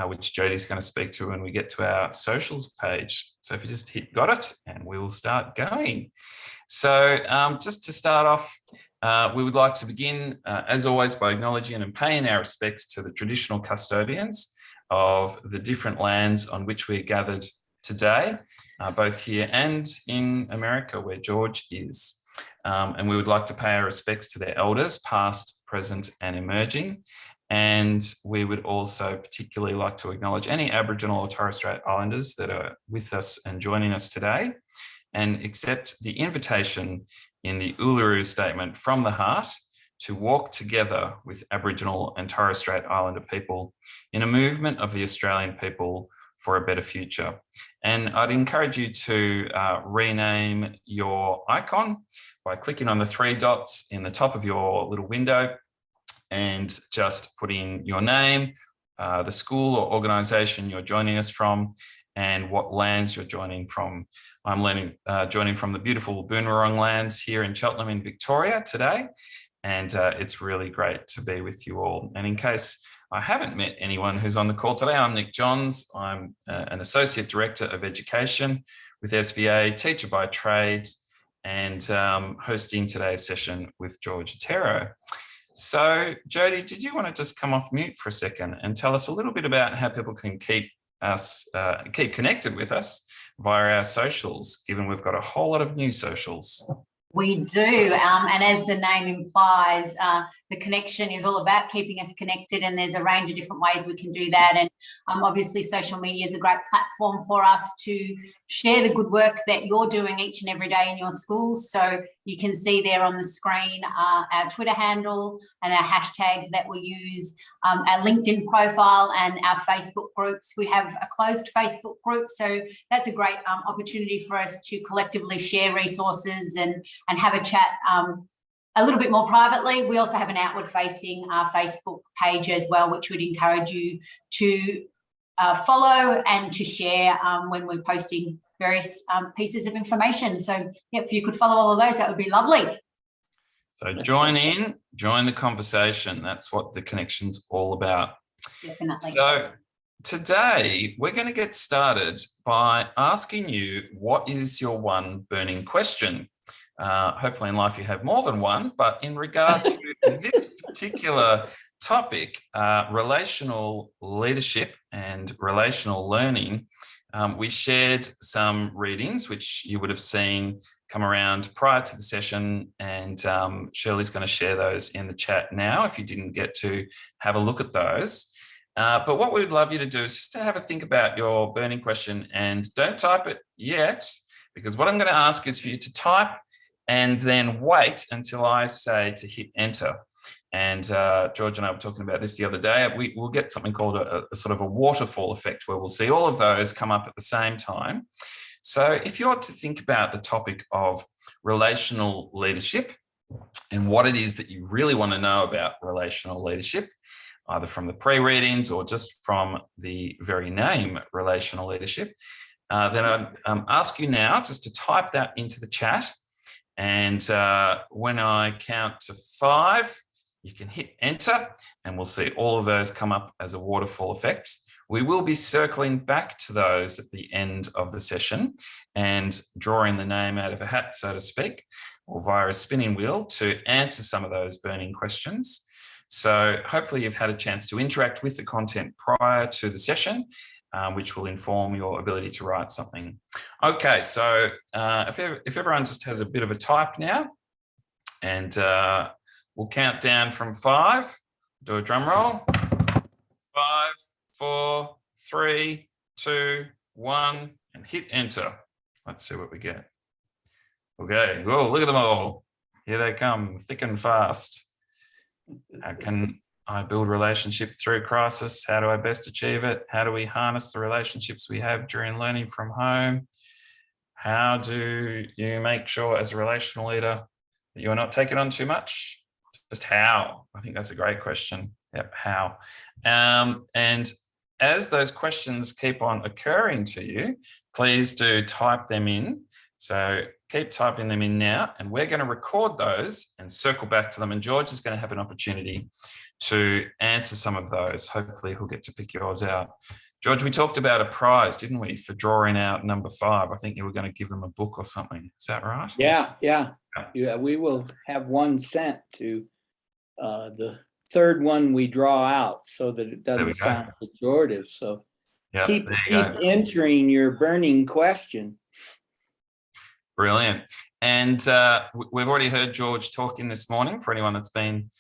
which Jodie's going to speak to when we get to our socials page. So if you just hit got it, and we will start going. So just to start off, we would like to begin, as always, by acknowledging and paying our respects to the traditional custodians of the different lands on which we are gathered today, both here and in America, where George is. And we would like to pay our respects to their elders, past, present, and emerging. And we would also particularly like to acknowledge any Aboriginal or Torres Strait Islanders that are with us and joining us today, and accept the invitation in the Uluru Statement from the Heart to walk together with Aboriginal and Torres Strait Islander people in a movement of the Australian people for a better future. And I'd encourage you to rename your icon by clicking on the three dots in the top of your little window and just put in your name, the school or organisation you're joining us from, and what lands you're joining from. I'm joining from the beautiful Boonwurrung lands here in Cheltenham in Victoria today, and it's really great to be with you all. And in case I haven't met anyone who's on the call today, I'm Nick Johns. I'm an Associate Director of Education with SVA, teacher by trade, and hosting today's session with George Otero. So, Jodie, did you want to just come off mute for a second and tell us a little bit about how people can keep connected with us via our socials, given we've got a whole lot of new socials? We do, and as the name implies, the connection is all about keeping us connected, and there's a range of different ways we can do that. And obviously social media is a great platform for us to share the good work that you're doing each and every day in your schools. So you can see there on the screen our Twitter handle and our hashtags that we use, our LinkedIn profile and our Facebook groups. We have a closed Facebook group, so that's a great opportunity for us to collectively share resources and have a chat a little bit more privately. We also have an outward-facing Facebook page as well, which would encourage you to follow and to share when we're posting various pieces of information. So, yeah, if you could follow all of those, that would be lovely. So join in, join the conversation. That's what the connection's all about. Definitely. So today we're going to get started by asking you, what is your one burning question? Hopefully in life you have more than one, but in regard to this particular topic, relational leadership and relational learning, we shared some readings which you would have seen come around prior to the session, and Shirley's going to share those in the chat now if you didn't get to have a look at those. But what we'd love you to do is just to have a think about your burning question, and don't type it yet, because what I'm going to ask is for you to type and then wait until I say to hit enter. And George and I were talking about this the other day. We'll get something called a sort of a waterfall effect, where we'll see all of those come up at the same time. So if you're to think about the topic of relational leadership and what it is that you really want to know about relational leadership, either from the pre-readings or just from the very name relational leadership, then I'd ask you now just to type that into the chat. And when I count to 5, you can hit enter, and we'll see all of those come up as a waterfall effect. We will be circling back to those at the end of the session and drawing the name out of a hat, so to speak, or via a spinning wheel to answer some of those burning questions. So hopefully you've had a chance to interact with the content prior to the session, which will inform your ability to write something. Okay, so if everyone just has a bit of a type now, and we'll count down from 5, do a drum roll. 5, 4, 3, 2, 1, and hit enter. Let's see what we get. Okay, whoa, look at them all. Here they come, thick and fast. How can I build relationship through crisis? How do I best achieve it? How do we harness the relationships we have during learning from home? How do you make sure as a relational leader that you're not taking on too much? Just how? I think that's a great question. Yep, how? And as those questions keep on occurring to you, please do type them in. So keep typing them in now, and we're going to record those and circle back to them. And George is going to have an opportunity to answer some of those. Hopefully he'll get to pick yours out. George, we talked about a prize, didn't we, for drawing out number 5? I think you were going to give them a book or something. Is that right? Yeah. We will have one sent to the third one we draw out, so that it doesn't sound pejorative. So keep entering your burning question. Brilliant. And we've already heard George talking this morning, for anyone that's been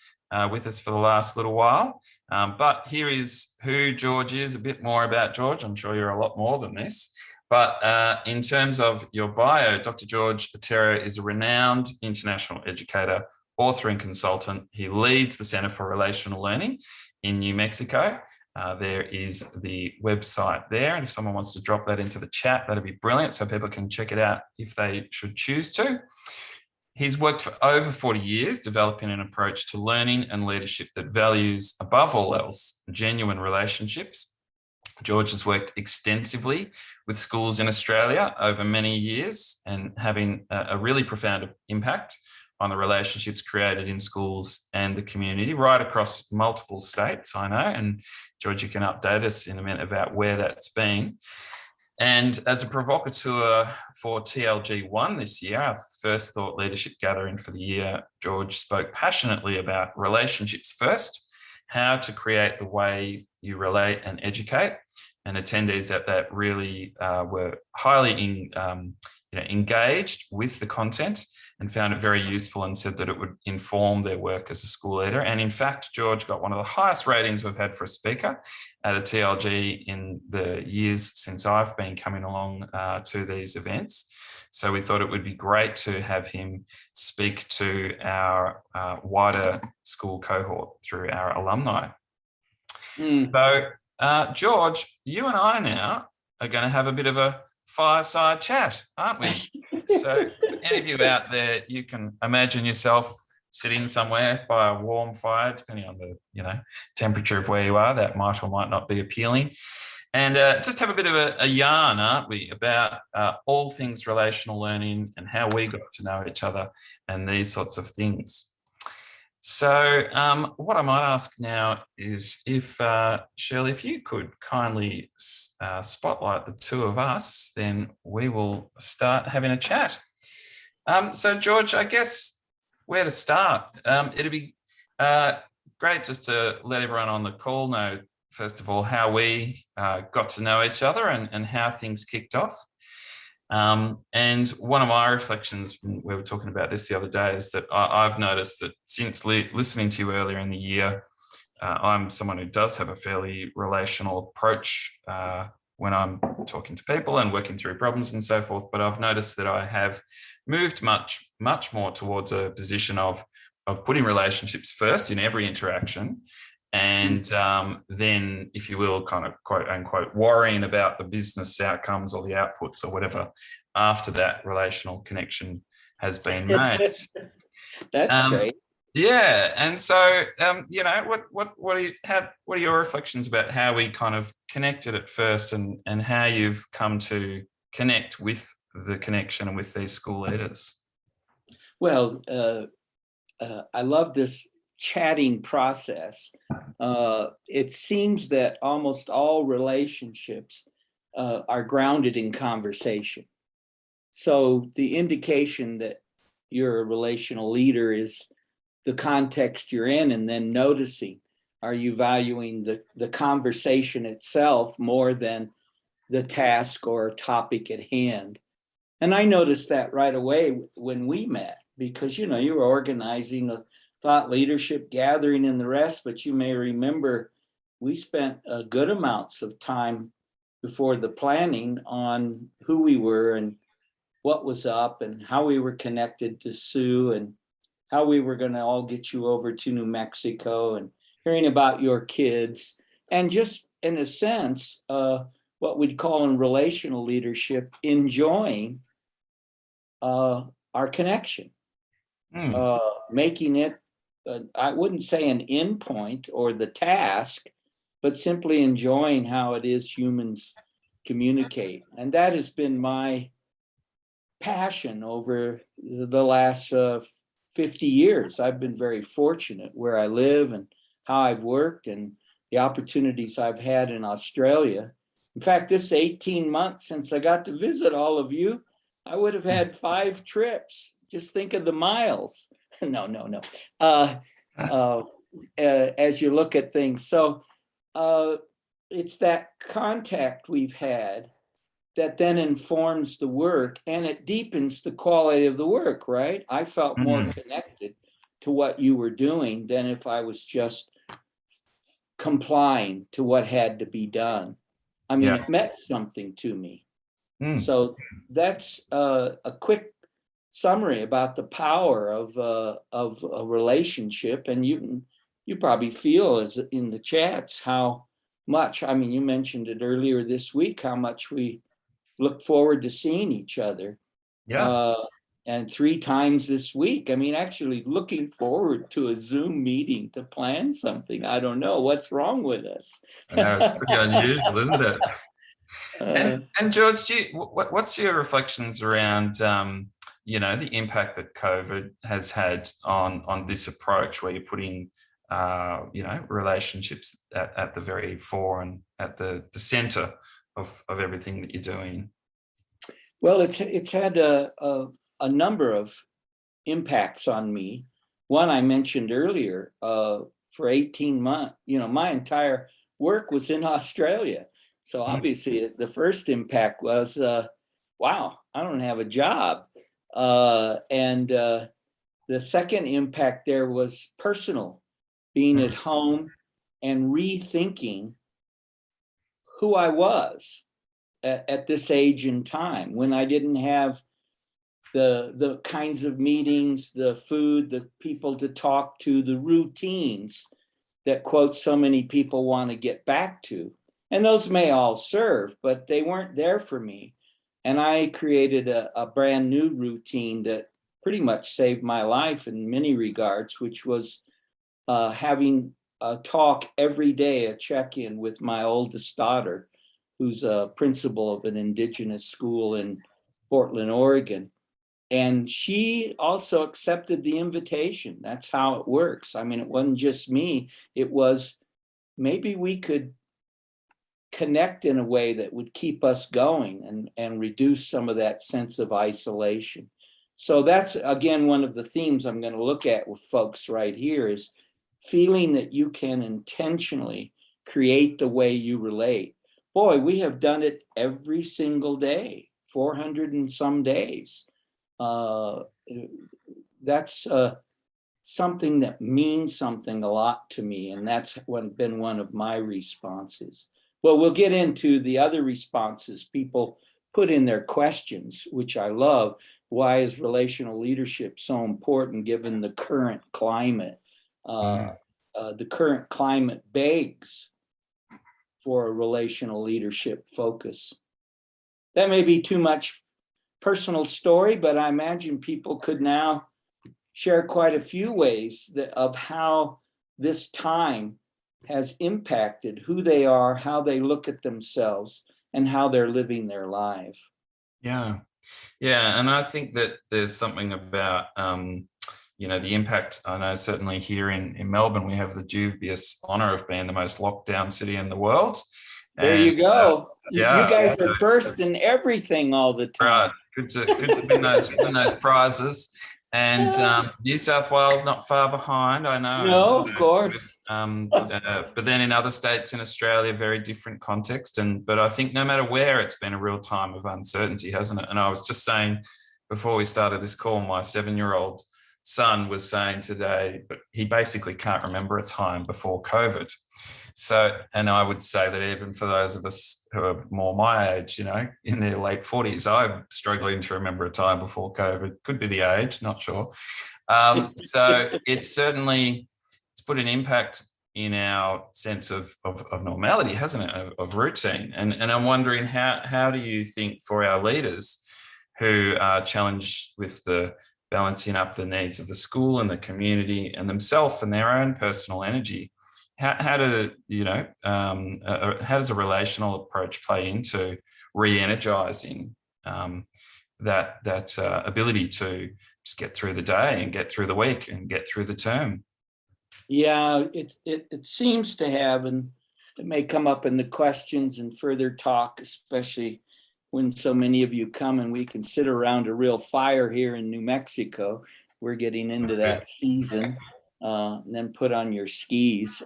with us for the last little while. But here is who George is, a bit more about George. I'm sure you're a lot more than this. But in terms of your bio, Dr. George Otero is a renowned international educator, author and consultant. He leads the Center for Relational Learning in New Mexico. There is the website there. And if someone wants to drop that into the chat, that'd be brilliant, so people can check it out if they should choose to. He's worked for over 40 years developing an approach to learning and leadership that values, above all else, genuine relationships. George has worked extensively with schools in Australia over many years and having a really profound impact on the relationships created in schools and the community right across multiple states, I know. And George, you can update us in a minute about where that's been. And as a provocateur for TLG1 this year, our first thought leadership gathering for the year, George spoke passionately about relationships first, how to create the way you relate and educate. And attendees at that really were highly engaged with the content and found it very useful and said that it would inform their work as a school leader. And in fact, George got one of the highest ratings we've had for a speaker at a TLG in the years since I've been coming along to these events. So we thought it would be great to have him speak to our wider school cohort through our alumni. So George, you and I now are going to have a bit of a fireside chat, aren't we? So any of you out there, you can imagine yourself sitting somewhere by a warm fire, depending on the temperature of where you are. That might or might not be appealing. And just have a bit of a yarn, aren't we, about all things relational learning and how we got to know each other and these sorts of things. So what I might ask now is if, Shirley, if you could kindly spotlight the two of us, then we will start having a chat. So, George, I guess where to start? It'd be great just to let everyone on the call know, first of all, how we got to know each other and how things kicked off. And one of my reflections, we were talking about this the other day, is that I've noticed that since listening to you earlier in the year, I'm someone who does have a fairly relational approach when I'm talking to people and working through problems and so forth. But I've noticed that I have moved much more towards a position of putting relationships first in every interaction. And then, if you will, kind of quote unquote, worrying about the business outcomes or the outputs or whatever after that relational connection has been made. That's great. Yeah. And so, what are your reflections about how we kind of connected at first and how you've come to connect with the connection and with these school leaders? Well, I love this chatting process. It seems that almost all relationships are grounded in conversation. So the indication that you're a relational leader is the context you're in, and then noticing, are you valuing the conversation itself more than the task or topic at hand? And I noticed that right away when we met, because you were organizing a thought leadership gathering and the rest, but you may remember we spent good amounts of time before the planning on who we were and what was up and how we were connected to Sue and how we were going to all get you over to New Mexico and hearing about your kids, and just in a sense, what we'd call in relational leadership, enjoying our connection, making it, I wouldn't say an endpoint or the task, but simply enjoying how it is humans communicate. And that has been my passion over the last 50 years. I've been very fortunate where I live and how I've worked and the opportunities I've had in Australia. In fact, this 18 months since I got to visit all of you, I would have had 5 trips. Just think of the miles. No. As you look at things. So it's that contact we've had that then informs the work, and it deepens the quality of the work, right? I felt more connected to what you were doing than if I was just complying to what had to be done. I mean, it meant something to me. So that's a quick summary about the power of a relationship. And you probably feel as in the chats how much, I mean, you mentioned it earlier this week, how much we look forward to seeing each other. And 3 times this week. I mean, actually looking forward to a Zoom meeting to plan something. I don't know what's wrong with us. I know, it's pretty unusual, isn't it? And George, what's your reflections around the impact that COVID has had on this approach, where you're putting relationships at the very fore and at the center of everything that you're doing? Well, it's had a number of impacts on me. One I mentioned earlier, for 18 months, my entire work was in Australia. So obviously the first impact was, wow, I don't have a job. And the second impact there was personal, being at home and rethinking who I was at this age and time, when I didn't have the kinds of meetings, the food, the people to talk to, the routines that, quote, so many people want to get back to. And those may all serve, but they weren't there for me. And I created a brand new routine that pretty much saved my life in many regards, which was having a talk every day, a check-in with my oldest daughter, who's a principal of an indigenous school in Portland, Oregon. And she also accepted the invitation. That's how it works. I mean, it wasn't just me. It was, maybe we could connect in a way that would keep us going and reduce some of that sense of isolation. So that's, again, one of the themes I'm going to look at with folks right here, is feeling that you can intentionally create the way you relate. Boy, we have done it every single day, 400 and some days. That's something that means something a lot to me, and that's been one of my responses. Well, we'll get into the other responses people put in their questions, which I love. Why is relational leadership so important given the current climate? The current climate begs for a relational leadership focus. That may be too much personal story, but I imagine people could now share quite a few ways of how this time has impacted who they are, how they look at themselves, and how they're living their life. Yeah, and I think that there's something about the impact. I know certainly here in Melbourne, we have the dubious honor of being the most locked down city in the world. There you go. You guys are first in everything all the time. Right. Good to win those prizes. And New South Wales not far behind, I know. No, of course. But then in other states in Australia, very different context. But I think no matter where, it's been a real time of uncertainty, hasn't it? And I was just saying before we started this call, my 7-year-old son was saying today, but he basically can't remember a time before COVID. So, and I would say that even for those of us who are more my age, in their late 40s, I'm struggling to remember a time before COVID. Could be the age, not sure. So it's put an impact in our sense of normality, hasn't it, of routine? And I'm wondering, how do you think for our leaders who are challenged with the balancing up the needs of the school and the community and themselves and their own personal energy, how does a relational approach play into re-energizing that ability to just get through the day and get through the week and get through the term? Yeah, it seems to have, and it may come up in the questions and further talk, especially when so many of you come and we can sit around a real fire here in New Mexico. We're getting into that season, and then put on your skis.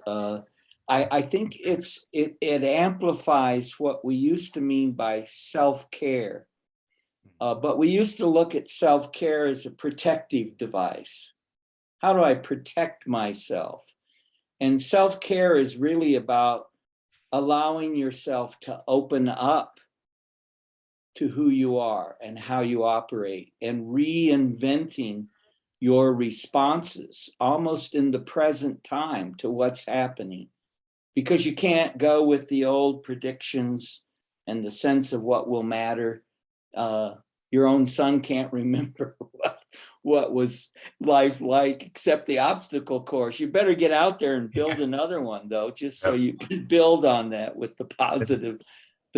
I think it amplifies what we used to mean by self-care. But we used to look at self-care as a protective device. How do I protect myself? And self-care is really about allowing yourself to open up to who you are and how you operate, and reinventing your responses almost in the present time to what's happening. Because you can't go with the old predictions and the sense of what will matter. Your own son can't remember what was life like except the obstacle course. You better get out there and build another one, though, just so you can build on that with the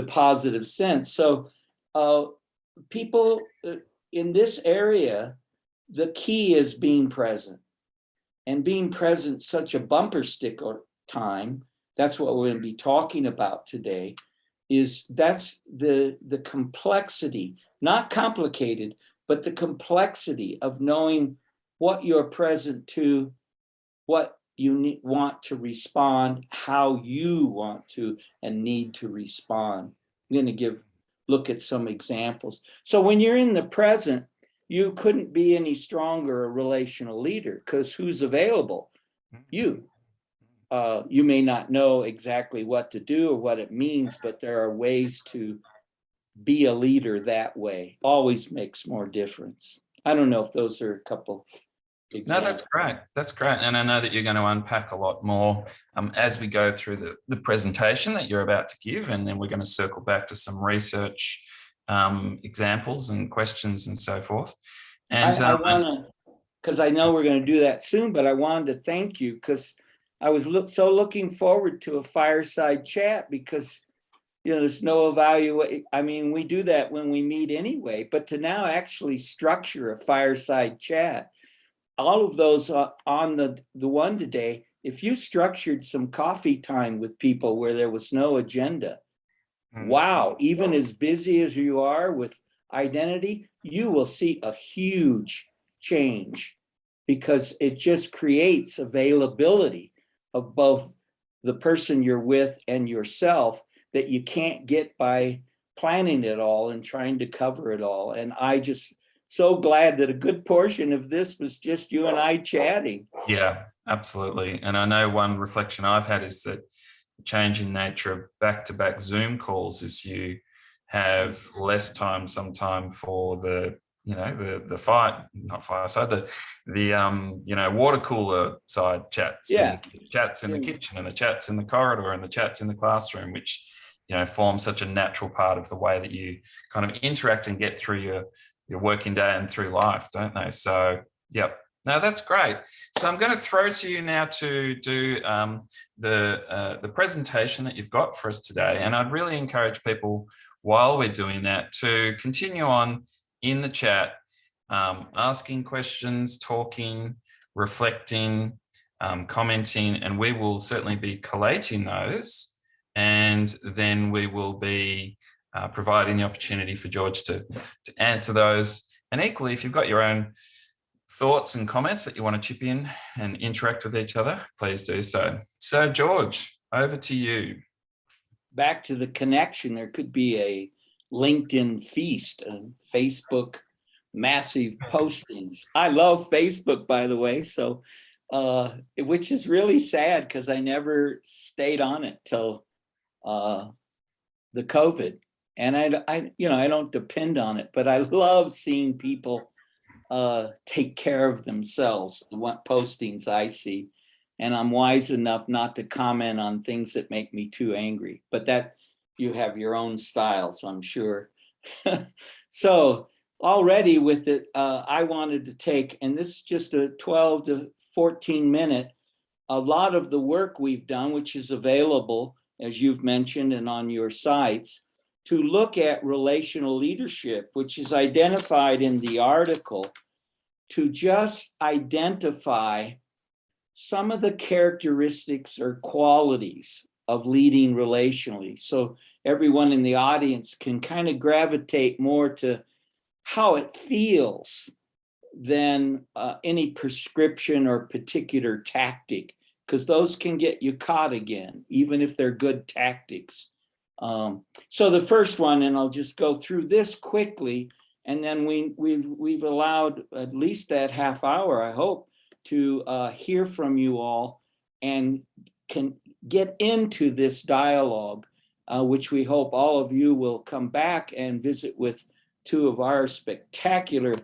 positive sense. So people in this area, the key is being present, and being present such a bumper sticker time. That's what we're going to be talking about today. That's the complexity, not complicated, but the complexity of knowing what you're present to, what you want to respond, how you want to and need to respond. I'm going to look at some examples. So when you're in the present, you couldn't be any stronger a relational leader, because who's available? You. You may not know exactly what to do or what it means, but there are ways to be a leader that way. Always makes more difference. I don't know if those are a couple examples. No, that's great. That's great. And I know that you're going to unpack a lot more as we go through the presentation that you're about to give. And then we're going to circle back to some research examples and questions and so forth. And I want to, because I know we're going to do that soon, but I wanted to thank you, because I was so looking forward to a fireside chat, because there's no evaluation. I mean, we do that when we meet anyway, but to now actually structure a fireside chat, all of those on the one today, if you structured some coffee time with people where there was no agenda, wow, even as busy as you are with identity, you will see a huge change, because it just creates availability of both the person you're with and yourself that you can't get by planning it all and trying to cover it all. And I just so glad that a good portion of this was just you and I chatting. Yeah, absolutely. And I know one reflection I've had is that the change in nature of back-to-back Zoom calls is you have less time sometime for the fireside, the water cooler side chats. Yeah. And chats in the kitchen, and the chats in the corridor, and the chats in the classroom, which form such a natural part of the way that you kind of interact and get through your working day and through life, don't they? So yep. No, that's great. So I'm going to throw to you now to do the presentation that you've got for us today. And I'd really encourage people, while we're doing that, to continue on in the chat, asking questions, talking, reflecting, commenting, and we will certainly be collating those. And then we will be providing the opportunity for George to answer those. And equally, if you've got your own thoughts and comments that you want to chip in and interact with each other, please do so. So George, over to you. Back to the connection, there could be a LinkedIn feast, a Facebook massive postings. I love Facebook, by the way, so which is really sad, because I never stayed on it till the COVID, and I don't depend on it, but I love seeing people take care of themselves, what postings I see. And I'm wise enough not to comment on things that make me too angry, but that you have your own style, so I'm sure. So already with it, I wanted to take, and this is just a 12 to 14 minute, a lot of the work we've done, which is available, as you've mentioned, and on your sites, to look at relational leadership, which is identified in the article, to just identify some of the characteristics or qualities of leading relationally. So everyone in the audience can kind of gravitate more to how it feels than any prescription or particular tactic, because those can get you caught again, even if they're good tactics. So the first one, and I'll just go through this quickly, and then we've allowed at least that half hour, I hope, to hear from you all and can get into this dialogue, which we hope all of you will come back and visit with two of our spectacular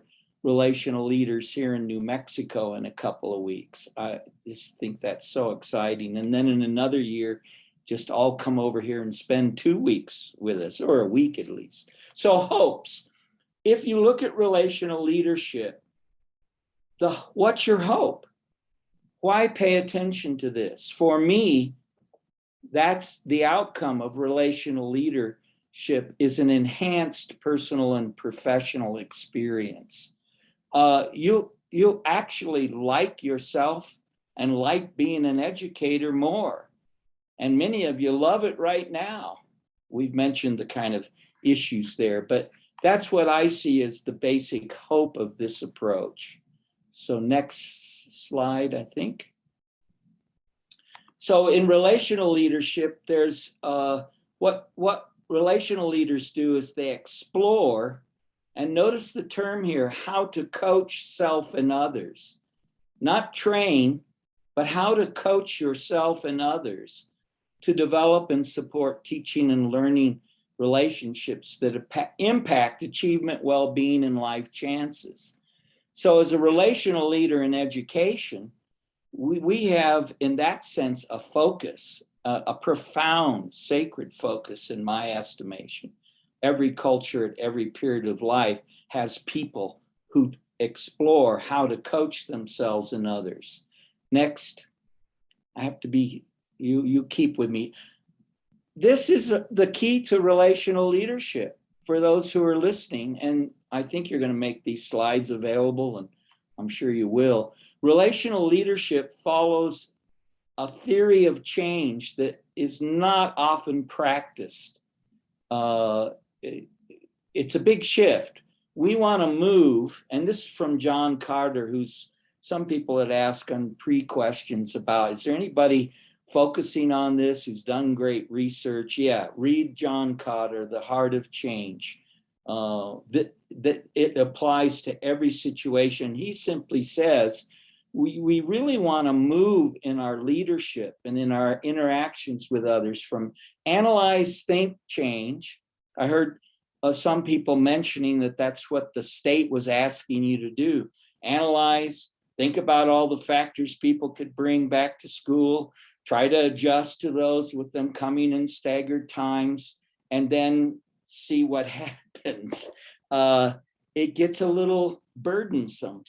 relational leaders here in New Mexico in a couple of weeks. I just think that's so exciting. And then in another year, just all come over here and spend 2 weeks with us, or a week at least. So hopes. If you look at relational leadership, what's your hope? Why pay attention to this? For me, that's the outcome of relational leadership, is an enhanced personal and professional experience. You actually like yourself and like being an educator more. And many of you love it right now. We've mentioned the kind of issues there, but that's what I see as the basic hope of this approach. So next slide, I think. So in relational leadership, there's what relational leaders do is they explore, and notice the term here, how to coach self and others. Not train, but how to coach yourself and others to develop and support teaching and learning relationships that impact achievement, well-being, and life chances. So as a relational leader in education, we have, in that sense, a focus, a profound, sacred focus, in my estimation. Every culture at every period of life has people who explore how to coach themselves and others. Next, I have to be, you keep with me. This is the key to relational leadership for those who are listening, and I think you're going to make these slides available, and I'm sure you will. Relational leadership follows a theory of change that is not often practiced. It's a big shift. We want to move, and this is from John Carter, who's, some people had asked on pre-questions about, is there anybody focusing on this who's done great research? Yeah, read John Carter, The Heart of Change. That it applies to every situation. He simply says, we really want to move in our leadership and in our interactions with others from analyze, think, change. I heard some people mentioning that that's what the state was asking you to do. Analyze, think about all the factors people could bring back to school, try to adjust to those with them coming in staggered times, and then see what happens. It gets a little burdensome,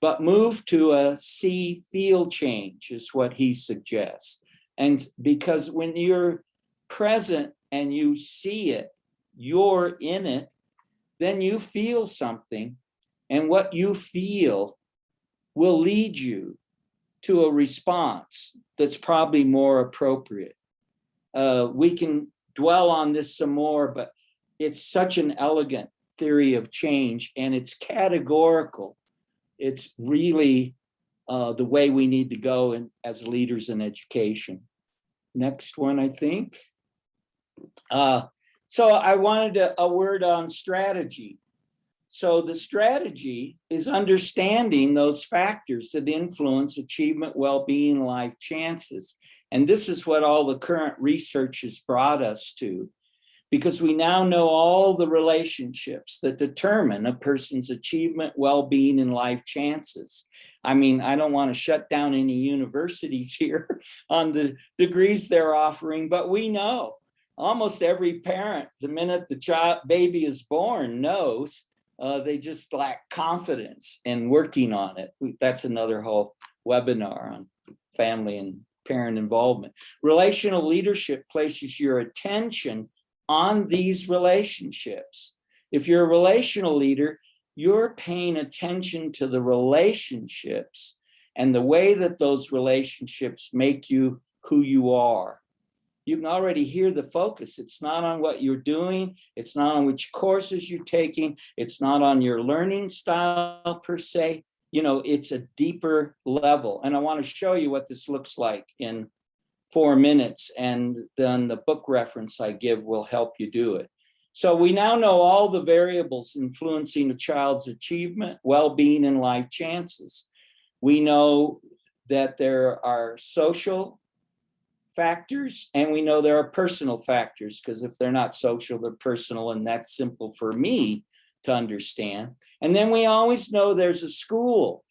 but move to a see-feel change is what he suggests. And because when you're present and you see it, you're in it, then you feel something, and what you feel will lead you to a response that's probably more appropriate. We can dwell on this some more, but it's such an elegant theory of change, and it's categorical. It's really the way we need to go as leaders in education. Next one, I think. So I wanted a word on strategy. So the strategy is understanding those factors that influence achievement, well-being, life chances. And this is what all the current research has brought us to, because we now know all the relationships that determine a person's achievement, well-being, and life chances. I mean, I don't want to shut down any universities here on the degrees they're offering, but we know almost every parent, the minute the baby is born, knows they just lack confidence in working on it. That's another whole webinar on family and parent involvement. Relational leadership places your attention on these relationships. If you're a relational leader, you're paying attention to the relationships and the way that those relationships make you who you are. You can already hear the focus. It's not on what you're doing. It's not on which courses you're taking. It's not on your learning style per se. You know, it's a deeper level. And I want to show you what this looks like in 4 minutes. And then the book reference I give will help you do it. So we now know all the variables influencing a child's achievement, well-being, and life chances. We know that there are social factors, and we know there are personal factors, because if they're not social, they're personal, and that's simple for me to understand. And then we always know there's a school.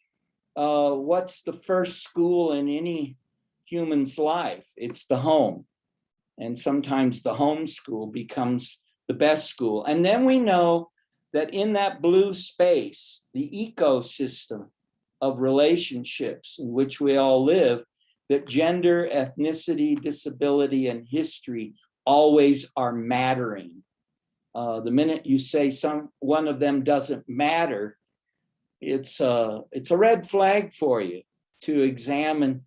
What's the first school in any human's life? It's the home. And sometimes the home school becomes the best school. And then we know that in that blue space, the ecosystem of relationships in which we all live, that gender, ethnicity, disability, and history always are mattering. The minute you say one of them doesn't matter, it's a red flag for you to examine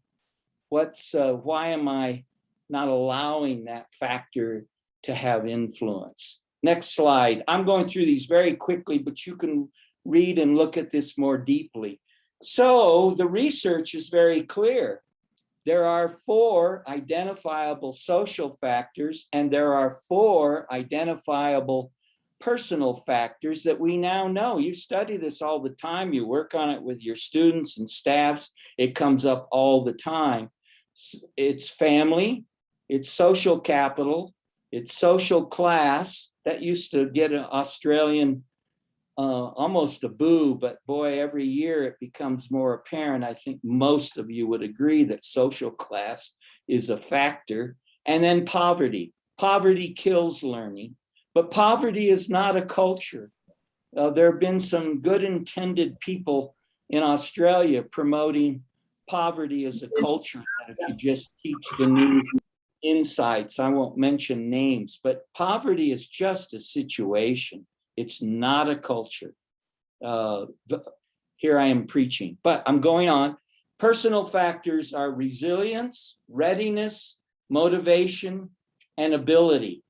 why am I not allowing that factor to have influence. Next slide. I'm going through these very quickly, but you can read and look at this more deeply. So the research is very clear. There are 4 identifiable social factors, and there are 4 identifiable personal factors that we now know. You study this all the time. You work on it with your students and staffs. It comes up all the time. It's family, it's social capital, it's social class. That used to get an Australian almost a boo, but boy, every year it becomes more apparent. I think most of you would agree that social class is a factor. And then poverty. Poverty kills learning, but poverty is not a culture. There have been some good intended people in Australia promoting poverty as a culture, that if you just teach the new insights, I won't mention names, but poverty is just a situation. It's not a culture. Here I am preaching, but I'm going on. Personal factors are resilience, readiness, motivation, and ability.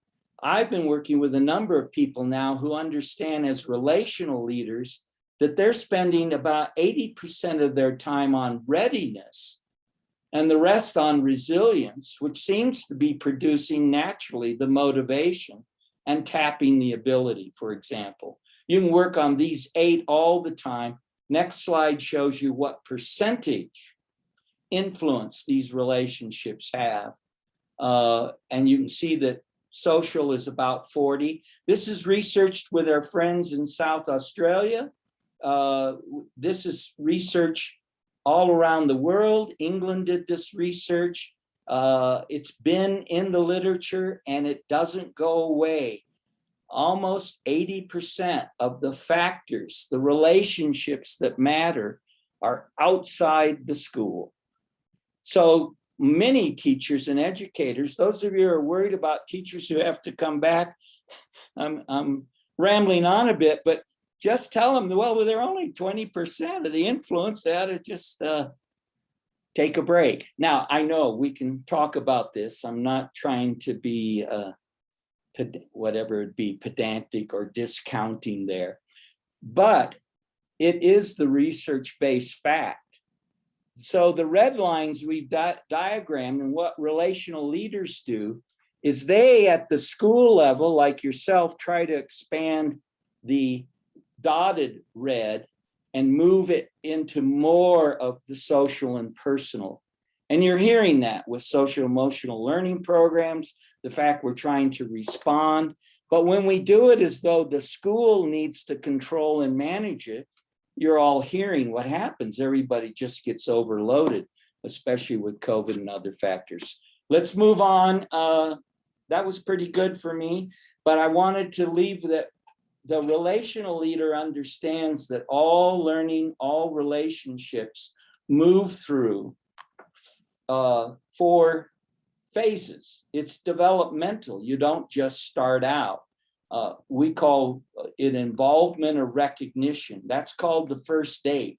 I've been working with a number of people now who understand as relational leaders that they're spending about 80% of their time on readiness and the rest on resilience, which seems to be producing naturally the motivation and tapping the ability, for example. You can work on these 8 all the time. Next slide shows you what percentage influence these relationships have. And you can see that social is about 40. This is researched with our friends in South Australia. This is research all around the world. England did this research. It's been in the literature and it doesn't go away. Almost 80% of the factors, the relationships that matter, are outside the school. So many teachers and educators, those of you who are worried about teachers who have to come back, I'm rambling on a bit, but just tell them, well, they're only 20% of the influence. They ought to just take a break. Now, I know we can talk about this. I'm not trying to be whatever it be, pedantic or discounting there, but it is the research-based fact. So the red lines we've diagrammed, and what relational leaders do is they, at the school level, like yourself, try to expand the dotted red and move it into more of the social and personal. And you're hearing that with social emotional learning programs, the fact we're trying to respond. But when we do it as though the school needs to control and manage it, you're all hearing what happens. Everybody just gets overloaded, especially with COVID and other factors. Let's move on. That was pretty good for me, but I wanted to leave that the relational leader understands that all learning, all relationships move through 4 phases. It's developmental. You don't just start out. We call it involvement or recognition. That's called the first date,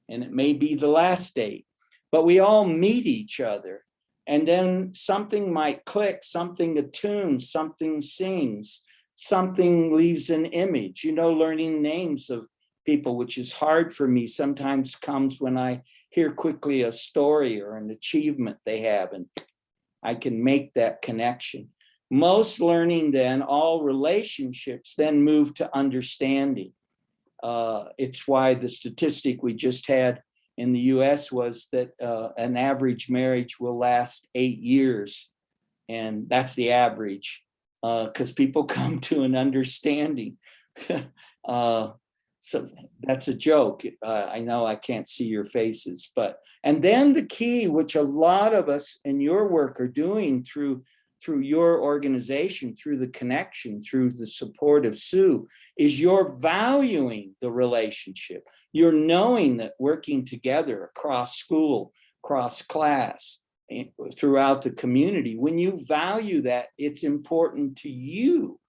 and it may be the last date. but we all meet each other. And then something might click, something attunes, something sings, something leaves an image. Learning names of people, which is hard for me, sometimes comes when I hear quickly a story or an achievement they have, and I can make that connection. Most learning then, all relationships then move to understanding. It's why the statistic we just had in the US was that an average marriage will last 8 years. And that's the average, because people come to an understanding. So that's a joke. I know I can't see your faces, and then the key, which a lot of us in your work are doing through your organization, through the connection, through the support of Sue, is you're valuing the relationship. You're knowing that working together across school, across class, throughout the community, when you value that, it's important to you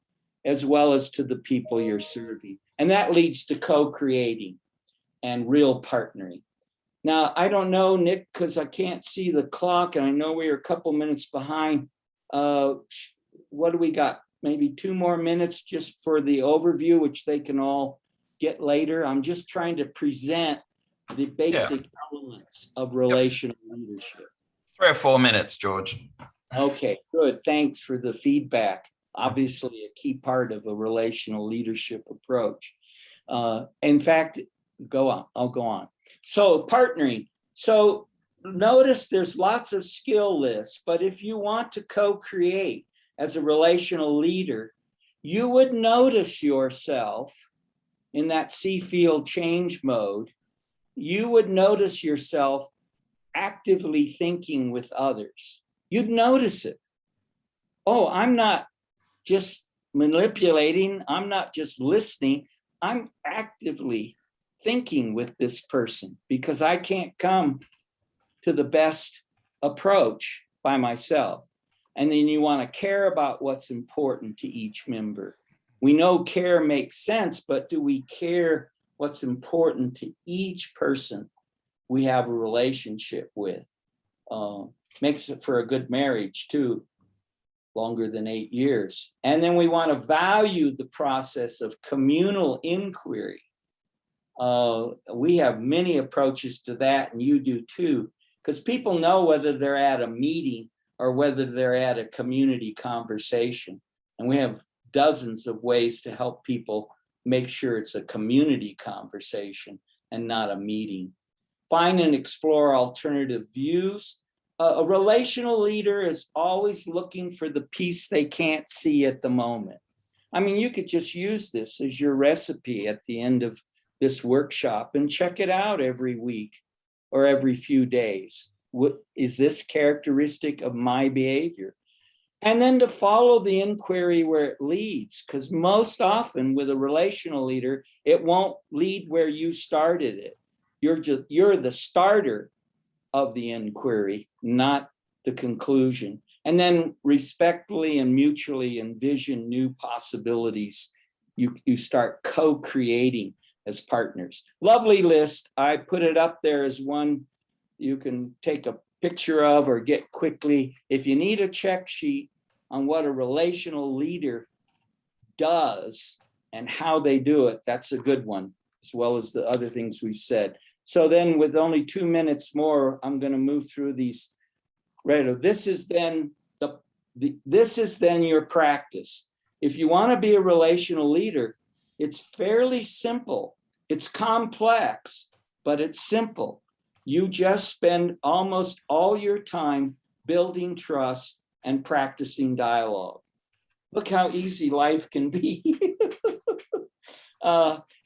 as well as to the people you're serving. And that leads to co-creating and real partnering. Now, I don't know, Nick, because I can't see the clock, and I know we are a couple minutes behind. What do we got? Maybe 2 more minutes just for the overview, which they can all get later. I'm just trying to present the basic elements of relational leadership. 3 or 4 minutes, George. Okay, good. Thanks for the feedback. Obviously, a key part of a relational leadership approach. In fact, I'll go on. So partnering. So notice there's lots of skill lists, but if you want to co-create as a relational leader, you would notice yourself in that see, feel, change mode. You would notice yourself actively thinking with others. You'd notice it. Oh, I'm not just manipulating. I'm not just listening. I'm actively thinking with this person because I can't come to the best approach by myself. And then you want to care about what's important to each member. We know care makes sense, but do we care what's important to each person we have a relationship with? Makes it for a good marriage too, longer than 8 years. And then we want to value the process of communal inquiry. We have many approaches to that, and you do too, because people know whether they're at a meeting or whether they're at a community conversation. And we have dozens of ways to help people make sure it's a community conversation and not a meeting. Find and explore alternative views. A relational leader is always looking for the piece they can't see at the moment. I mean, you could just use this as your recipe at the end of this workshop and check it out every week or every few days. What is this characteristic of my behavior? And then to follow the inquiry where it leads, because most often with a relational leader, it won't lead where you started it. You're the starter of the inquiry, not the conclusion. And then respectfully and mutually envision new possibilities. You start co-creating as partners. Lovely list. I put it up there as one you can take a picture of or get quickly. If you need a check sheet on what a relational leader does and how they do it, that's a good one, as well as the other things we've said. So then with only 2 minutes more, I'm going to move through these. Right. This is then this is then your practice. If you want to be a relational leader, it's fairly simple. It's complex, but it's simple. You just spend almost all your time building trust and practicing dialogue. Look how easy life can be.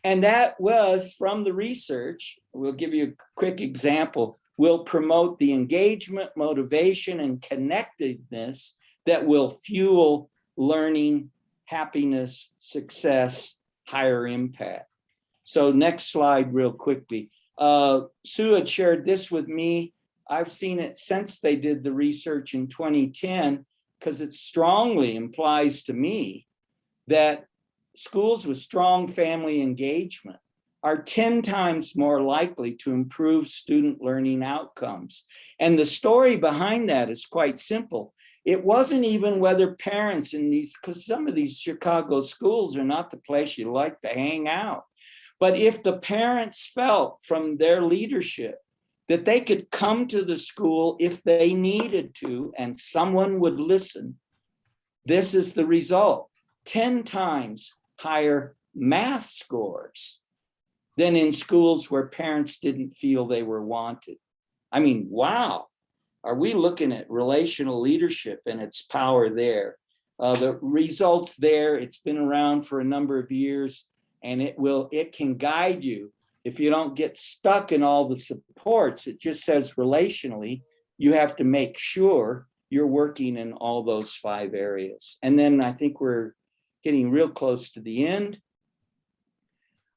And that was from the research. We'll give you a quick example. Will promote the engagement, motivation, and connectedness that will fuel learning, happiness, success, higher impact. So next slide real quickly. Sue had shared this with me. I've seen it since they did the research in 2010, because it strongly implies to me that schools with strong family engagement are 10 times more likely to improve student learning outcomes. And the story behind that is quite simple. It wasn't even whether parents in these, because some of these Chicago schools are not the place you like to hang out. But if the parents felt from their leadership that they could come to the school if they needed to, and someone would listen, this is the result: 10 times higher math scores than in schools where parents didn't feel they were wanted. I mean, wow. Are we looking at relational leadership and its power there? The results there, it's been around for a number of years, and it can guide you. If you don't get stuck in all the supports, it just says relationally, you have to make sure you're working in all those 5 areas. And then I think we're getting real close to the end.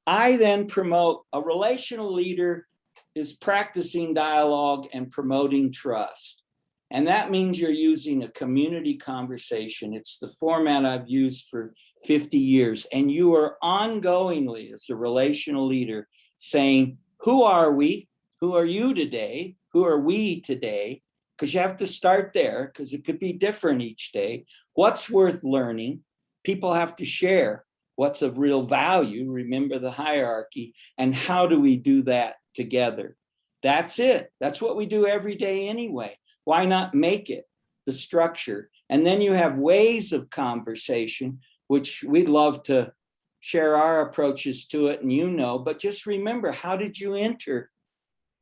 I then promote a relational leader is practicing dialogue and promoting trust. And that means you're using a community conversation. It's the format I've used for 50 years. And you are ongoingly, as a relational leader, saying, who are we? Who are you today? Who are we today? Because you have to start there, because it could be different each day. What's worth learning? People have to share what's of real value. Remember the hierarchy. And how do we do that together? That's it. That's what we do every day anyway. Why not make it the structure? And then you have ways of conversation, which we'd love to share our approaches to it, and but just remember, how did you enter?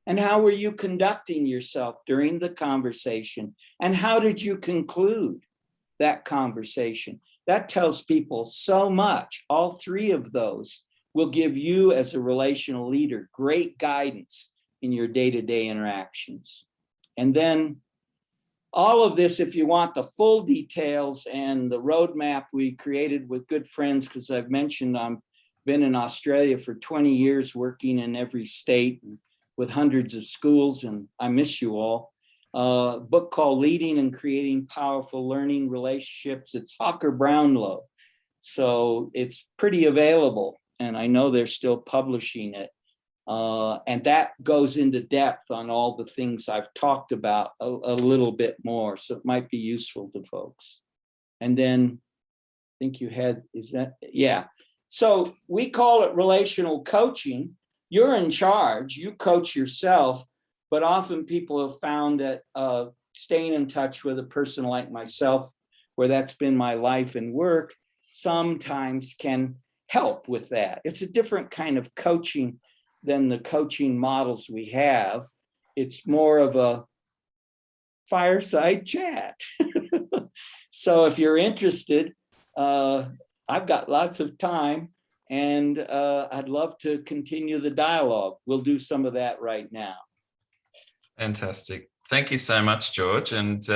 And how were you conducting yourself during the conversation? And how did you conclude that conversation? That tells people so much. All 3 of those will give you, as a relational leader, great guidance in your day-to-day interactions. And then all of this, if you want the full details and the roadmap we created with good friends, because I've mentioned I've been in Australia for 20 years, working in every state with hundreds of schools, and I miss you all. A book called Leading and Creating Powerful Learning Relationships. It's Hawker Brownlow. So it's pretty available, and I know they're still publishing it. And that goes into depth on all the things I've talked about a little bit more. So it might be useful to folks. And then I think you had, yeah. So we call it relational coaching. You're in charge, you coach yourself, but often people have found that staying in touch with a person like myself, where that's been my life and work, sometimes can help with that. It's a different kind of coaching than the coaching models we have. It's more of a fireside chat. So if you're interested, I've got lots of time, and I'd love to continue the dialogue. We'll do some of that right now. Fantastic. Thank you so much, George. And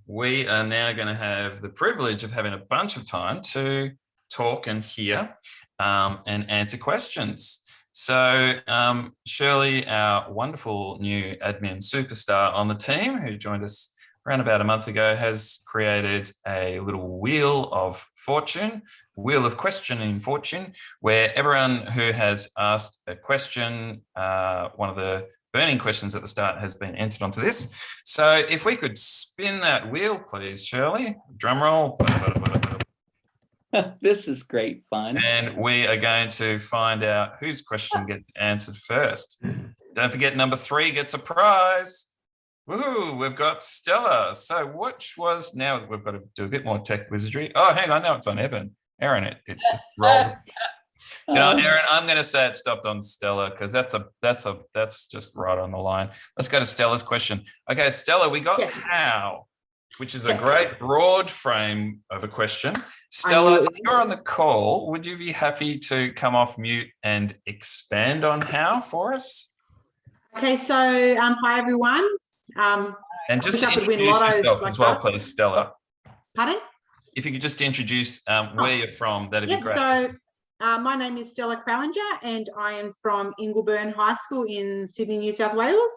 we are now going to have the privilege of having a bunch of time to talk and hear and answer questions. So Shirley, our wonderful new admin superstar on the team, who joined us around about a month ago, has created a little wheel of fortune, wheel of questioning fortune, where everyone who has asked a question, one of the burning questions at the start, has been entered onto this. So if we could spin that wheel, please, Shirley. Drum roll. This is great fun. And we are going to find out whose question gets answered first. Don't forget, number 3 gets a prize. Woohoo, we've got Stella. So which was, now we've got to do a bit more tech wizardry. Oh, hang on, now it's on Aaron, it just rolled. Now, Aaron, I'm going to say it stopped on Stella, because that's just right on the line. Let's go to Stella's question. Okay, Stella, we got how, which is a great broad frame of a question. Stella, if you're on the call, would you be happy to come off mute and expand on how for us? Okay, so hi everyone. And just introduce yourself as well, please, Stella. Pardon? If you could just introduce where you're from, that'd be great. So my name is Stella Crallinger, and I am from Ingleburn High School in Sydney, New South Wales.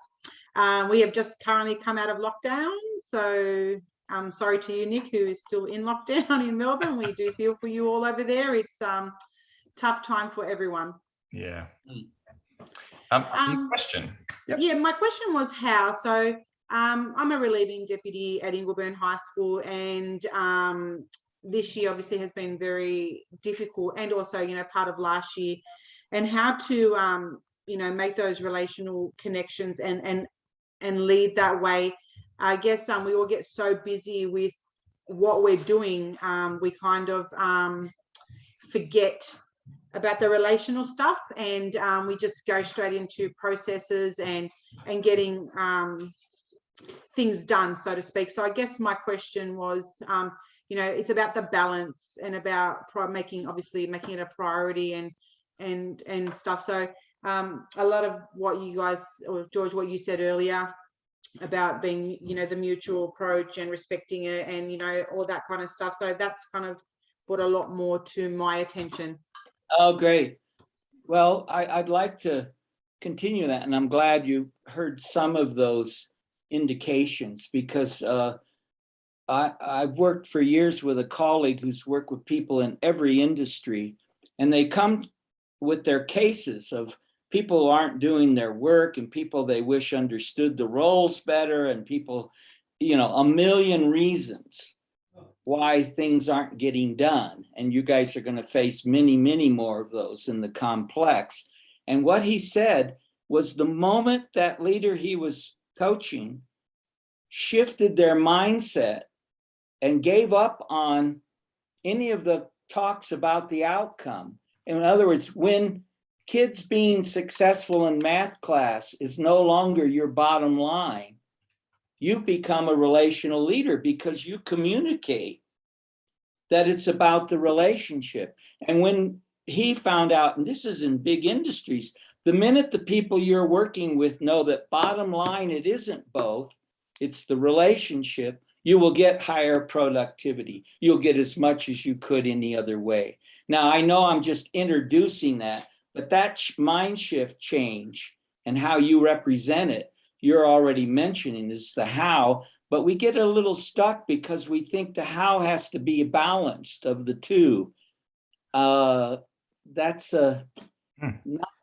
We have just currently come out of lockdown, so I'm sorry to you, Nick, who is still in lockdown in Melbourne. We do feel for you all over there. It's tough time for everyone. Yeah. Mm. Your question. Yep. Yeah, my question was how. So I'm a relieving deputy at Ingleburn High School, and this year obviously has been very difficult, and also, you know, part of last year, and how to you know, make those relational connections and lead that way. I guess we all get so busy with what we're doing, we kind of forget about the relational stuff, and we just go straight into processes and getting things done, so to speak. So I guess my question was, you know, it's about the balance and about making it a priority and stuff. So a lot of what you guys, or George, what you said earlier about being, you know, the mutual approach and respecting it, and, you know, all that kind of stuff. So that's kind of brought a lot more to my attention. Oh, great. Well, I'd like to continue that, and I'm glad you heard some of those indications, because I've worked for years with a colleague who's worked with people in every industry, and they come with their cases of people who aren't doing their work, and people they wish understood the roles better, and people, you know, a million reasons why things aren't getting done. And you guys are going to face many, many more of those in the complex. And what he said was, the moment that leader he was coaching shifted their mindset and gave up on any of the talks about the outcome. In other words, when kids being successful in math class is no longer your bottom line, you become a relational leader, because you communicate that it's about the relationship. And when he found out, and this is in big industries, the minute the people you're working with know that bottom line, it isn't both, it's the relationship, you will get higher productivity. You'll get as much as you could any other way. Now, I know I'm just introducing that, but that mind shift change and how you represent it, you're already mentioning, is the how, but we get a little stuck because we think the how has to be balanced of the two. That's not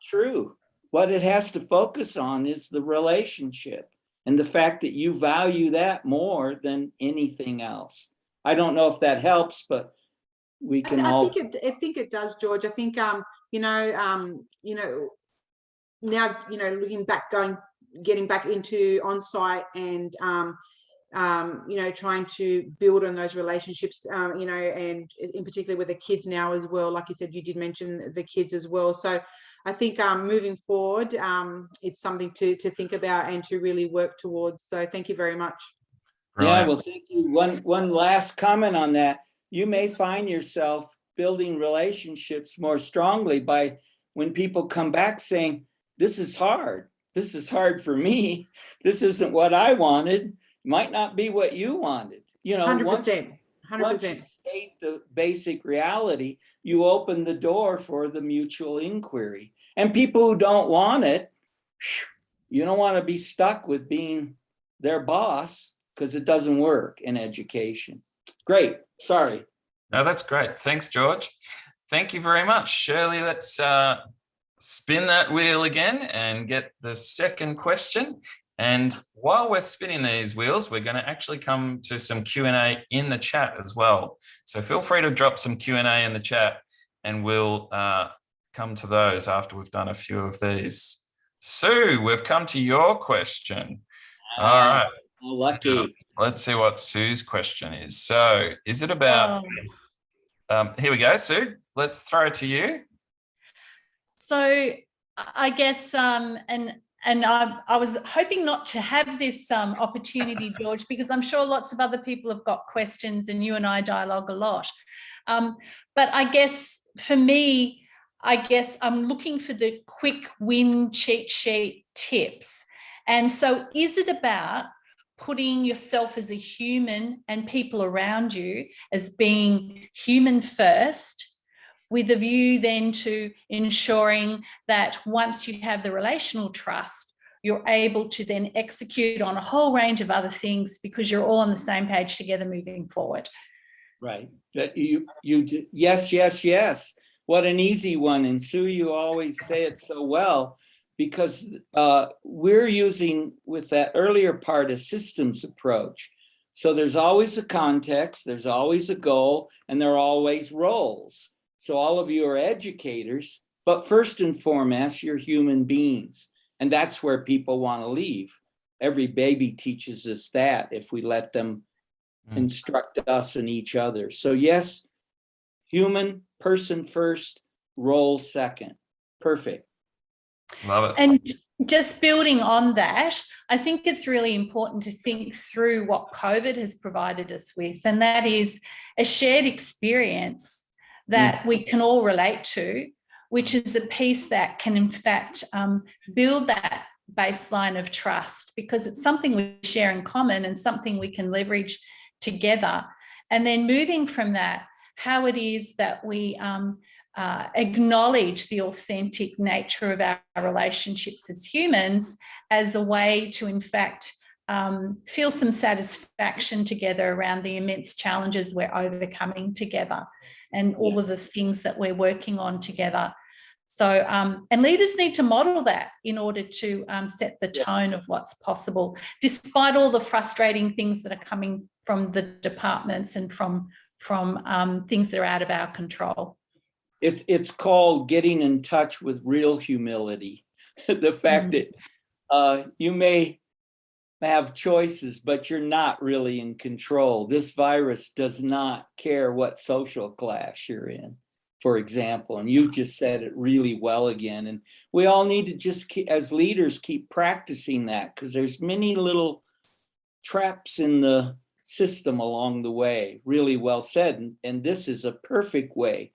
true. What it has to focus on is the relationship, and the fact that you value that more than anything else. I don't know if that helps, but we can all. I think it does, George. I think you know, now, you know, looking back, getting back into on-site, and you know, trying to build on those relationships, you know, and in particular with the kids now as well. Like you said, you did mention the kids as well. So I think moving forward, it's something to think about and to really work towards. So thank you very much. Brilliant. Yeah, well, thank you. One last comment on that. You may find yourself building relationships more strongly by when people come back saying, this is hard. This is hard for me. This isn't what I wanted. Might not be what you wanted. You know, 100%. Once you state the basic reality, you open the door for the mutual inquiry. And people who don't want it, you don't want to be stuck with being their boss, because it doesn't work in education. Great. Sorry. No, that's great. Thanks, George. Thank you very much. Shirley, let's spin that wheel again and get the second question. And while we're spinning these wheels, we're going to actually come to some Q&A in the chat as well. So feel free to drop some Q&A in the chat, and we'll come to those after we've done a few of these. Sue, we've come to your question. All right. Lucky. Let's see what Sue's question is. So is it about, here we go, Sue, let's throw it to you. So I guess, and I was hoping not to have this opportunity, George, because I'm sure lots of other people have got questions, and you and I dialogue a lot. But I guess for me, I'm looking for the quick win cheat sheet tips. And so is it about putting yourself as a human and people around you as being human first, with a view then to ensuring that once you have the relational trust, you're able to then execute on a whole range of other things, because you're all on the same page together moving forward? Right. You yes. what an easy one. And Sue, you always say it so well, because we're using, with that earlier part, a systems approach. So there's always a context, there's always a goal, and there are always roles. So all of you are educators, but first and foremost, you're human beings. And that's where people want to leave. Every baby teaches us that if we let them instruct us and each other. So yes, human, person first, role second. Perfect. Love it. And just building on that, I think it's really important to think through what COVID has provided us with, and that is a shared experience that we can all relate to, which is a piece that can, in fact, build that baseline of trust, because it's something we share in common and something we can leverage together. And then moving from that, how it is that we acknowledge the authentic nature of our relationships as humans as a way to, in fact, feel some satisfaction together around the immense challenges we're overcoming together and all of the things that we're working on together. So, and leaders need to model that in order to set the tone of what's possible, despite all the frustrating things that are coming from the departments and from things that are out of our control. It's called getting in touch with real humility. The fact that you may have choices, but you're not really in control. This virus does not care what social class you're in, for example, and you just said it really well again. And we all need to just, as leaders, keep practicing that, because there's many little traps in the system along the way. Really well said. And this is a perfect way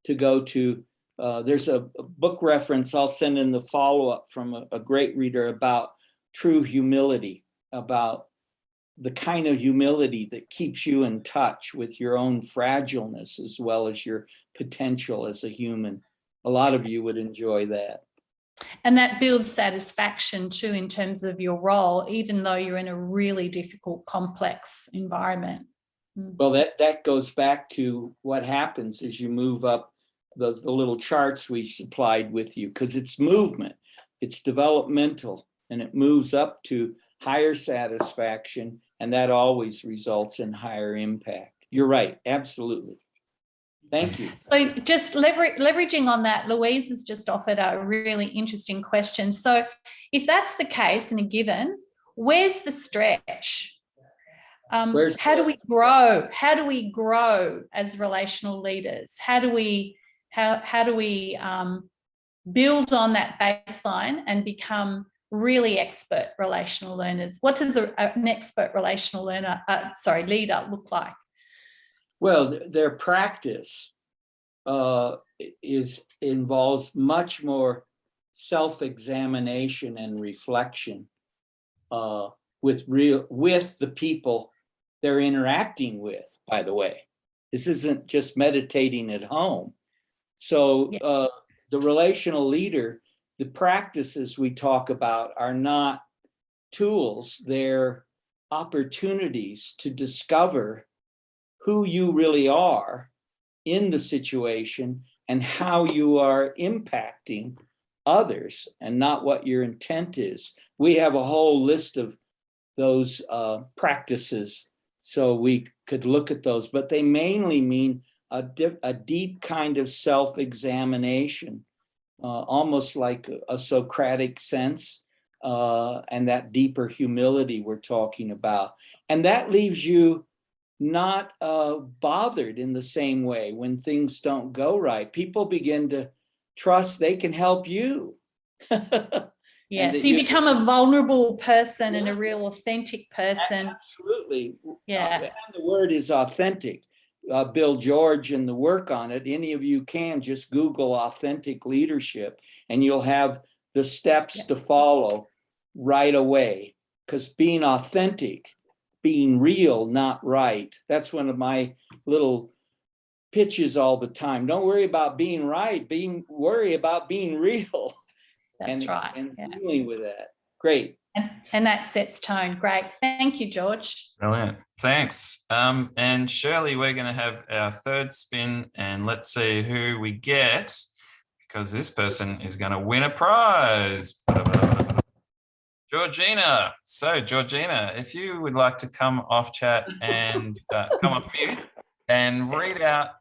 to go to. There's a book reference I'll send in the follow-up from a great reader about true humility, about the kind of humility that keeps you in touch with your own fragileness as well as your potential as a human. A lot of you would enjoy that. And that builds satisfaction too in terms of your role, even though you're in a really difficult, complex environment. Well, that goes back to what happens as you move up the little charts we supplied with you, because it's movement, it's developmental, and it moves up to higher satisfaction, and that always results in higher impact. You're right, absolutely. Thank you. So just leveraging on that, Louise has just offered a really interesting question. So if that's the case and a given, where's the stretch? How do we grow? How do we grow as relational leaders? How do we build on that baseline and become really expert relational learners? What does an expert relational leader look like? Well, their practice involves much more self-examination and reflection with the people they're interacting with, by the way. This isn't just meditating at home. So the relational leader, the practices we talk about are not tools, they're opportunities to discover who you really are in the situation and how you are impacting others, and not what your intent is. We have a whole list of those practices, so we could look at those, but they mainly mean a deep kind of self-examination, almost like a Socratic sense, and that deeper humility we're talking about. And that leaves you not bothered in the same way when things don't go right. People begin to trust they can help you. Yeah, so you become a vulnerable person and a real authentic person. Absolutely. Yeah. And the word is authentic. Bill George and the work on it, any of you can just Google authentic leadership and you'll have the steps to follow right away. Because being authentic, being real, not right. That's one of my little pitches all the time. Don't worry about being right, worry about being real. That's right. And dealing with that. Great. And that sets tone. Great. Thank you, George. Brilliant. Thanks. And Shirley, we're going to have our third spin, and let's see who we get, because this person is going to win a prize. Georgina. So, Georgina, if you would like to come off chat and come off mute and read out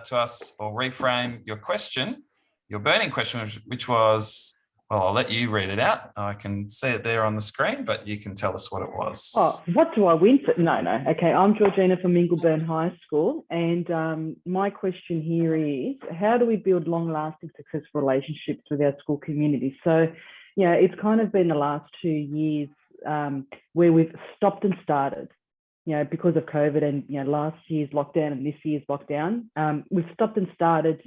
to us, or reframe your question, your burning question, which was, well, I'll let you read it out. I can see it there on the screen, but you can tell us what it was. Oh, what do I win for? No. Okay, I'm Georgina from Ingleburn High School, and my question here is, how do we build long-lasting, successful relationships with our school community? So, yeah, it's kind of been the last 2 years where we've stopped and started, because of COVID and, last year's lockdown and this year's lockdown. We've stopped and started,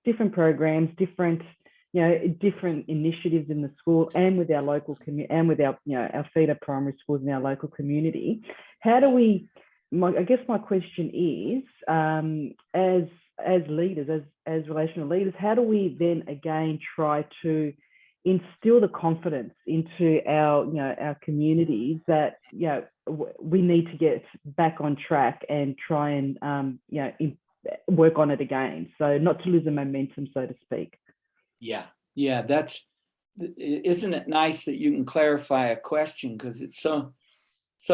different programs, different initiatives in the school and with our local community and with our, our feeder primary schools in our local community. How do we, I guess my question is, as leaders, as relational leaders, how do we then again try to instill the confidence into our, our communities that, we need to get back on track and try and, work on it again. So not to lose the momentum, so to speak. Yeah, isn't it nice that you can clarify a question, because it's so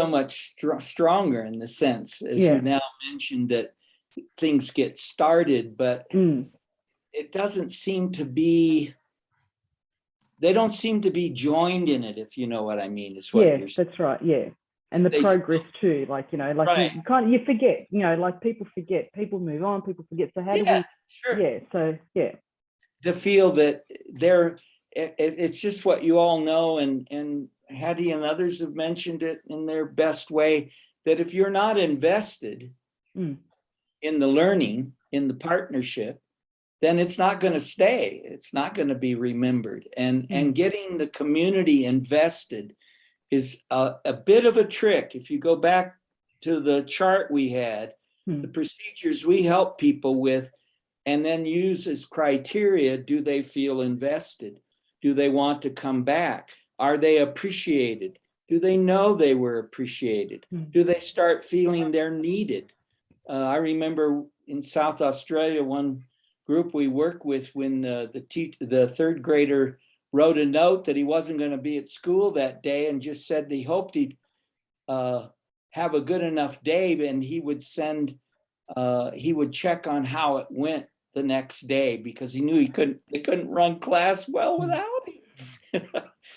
much stronger in the sense, as you now mentioned, that things get started, but it doesn't seem to be, they don't seem to be joined in it, if you know what I mean. Is what you're saying. That's right. Yeah. And the progress too, right. you forget, people forget, people move on, people forget. So how do we, sure. To feel that it's just what you all know, and Hattie and others have mentioned it in their best way, that if you're not invested in the learning, in the partnership, then it's not going to stay. It's not going to be remembered. And getting the community invested is a bit of a trick. If you go back to the chart we had, the procedures we help people with, and then use as criteria, do they feel invested? Do they want to come back? Are they appreciated? Do they know they were appreciated? Do they start feeling they're needed? I remember in South Australia, one group we work with, when the third grader wrote a note that he wasn't going to be at school that day, and just said he hoped he'd have a good enough day, and he would check on how it went the next day, because he knew they couldn't run class well without him.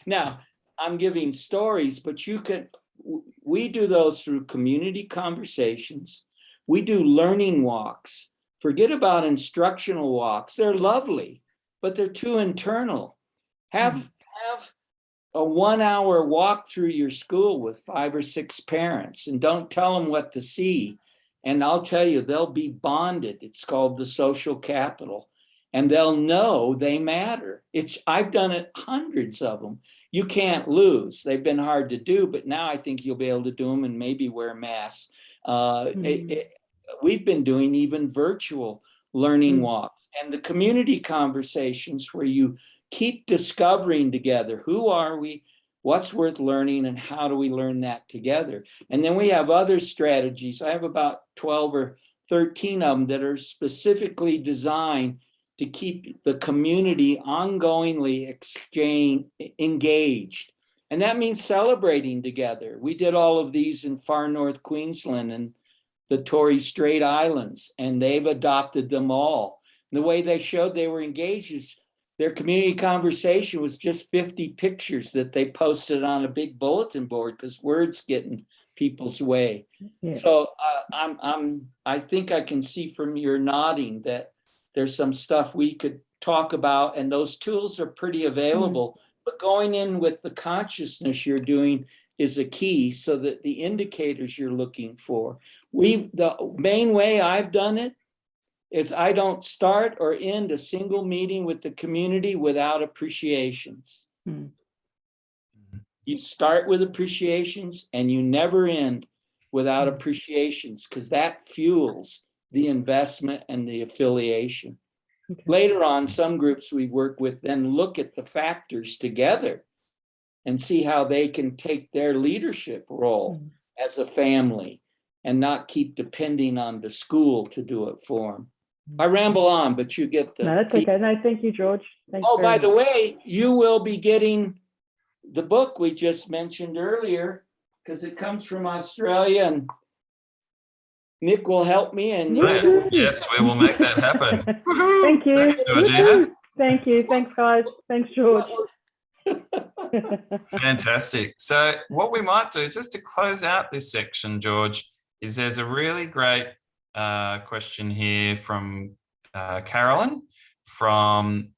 Now, I'm giving stories, but we do those through community conversations. We do learning walks. Forget about instructional walks. They're lovely, but they're too internal. Have a 1 hour walk through your school with 5 or 6 parents, and don't tell them what to see. And I'll tell you, they'll be bonded. It's called the social capital, and they'll know they matter. I've done it hundreds of them. You can't lose. They've been hard to do, but now I think you'll be able to do them and maybe wear masks. We've been doing even virtual learning walks, and the community conversations where you keep discovering together, who are we, what's worth learning, and how do we learn that together? And then we have other strategies. I have about 12 or 13 of them that are specifically designed to keep the community ongoingly engaged. And that means celebrating together. We did all of these in far north Queensland and the Torres Strait Islands, and they've adopted them all. And the way they showed they were engaged is their community conversation was just 50 pictures that they posted on a big bulletin board, because words get in people's way. So I think I can see from your nodding that there's some stuff we could talk about, and those tools are pretty available. But going in with the consciousness you're doing is a key, so that the indicators you're looking for. The main way I've done it is I don't start or end a single meeting with the community without appreciations. You start with appreciations, and you never end without appreciations, because that fuels the investment and the affiliation. Later on, some groups we work with then look at the factors together and see how they can take their leadership role as a family and not keep depending on the school to do it for them. I ramble on, but you get the. No, that's okay. No, thank you, George. Thanks Oh, very by the much. way, you will be getting the book we just mentioned earlier, because it comes from Australia, and Nick will help me. And Woohoo! Yes, we will make that happen. Thank you. Thanks, Georgina. Woohoo! Thank you. Thanks, guys. Thanks, George. Fantastic. So what we might do, just to close out this section, George, is there's a really great question here from Carolyn from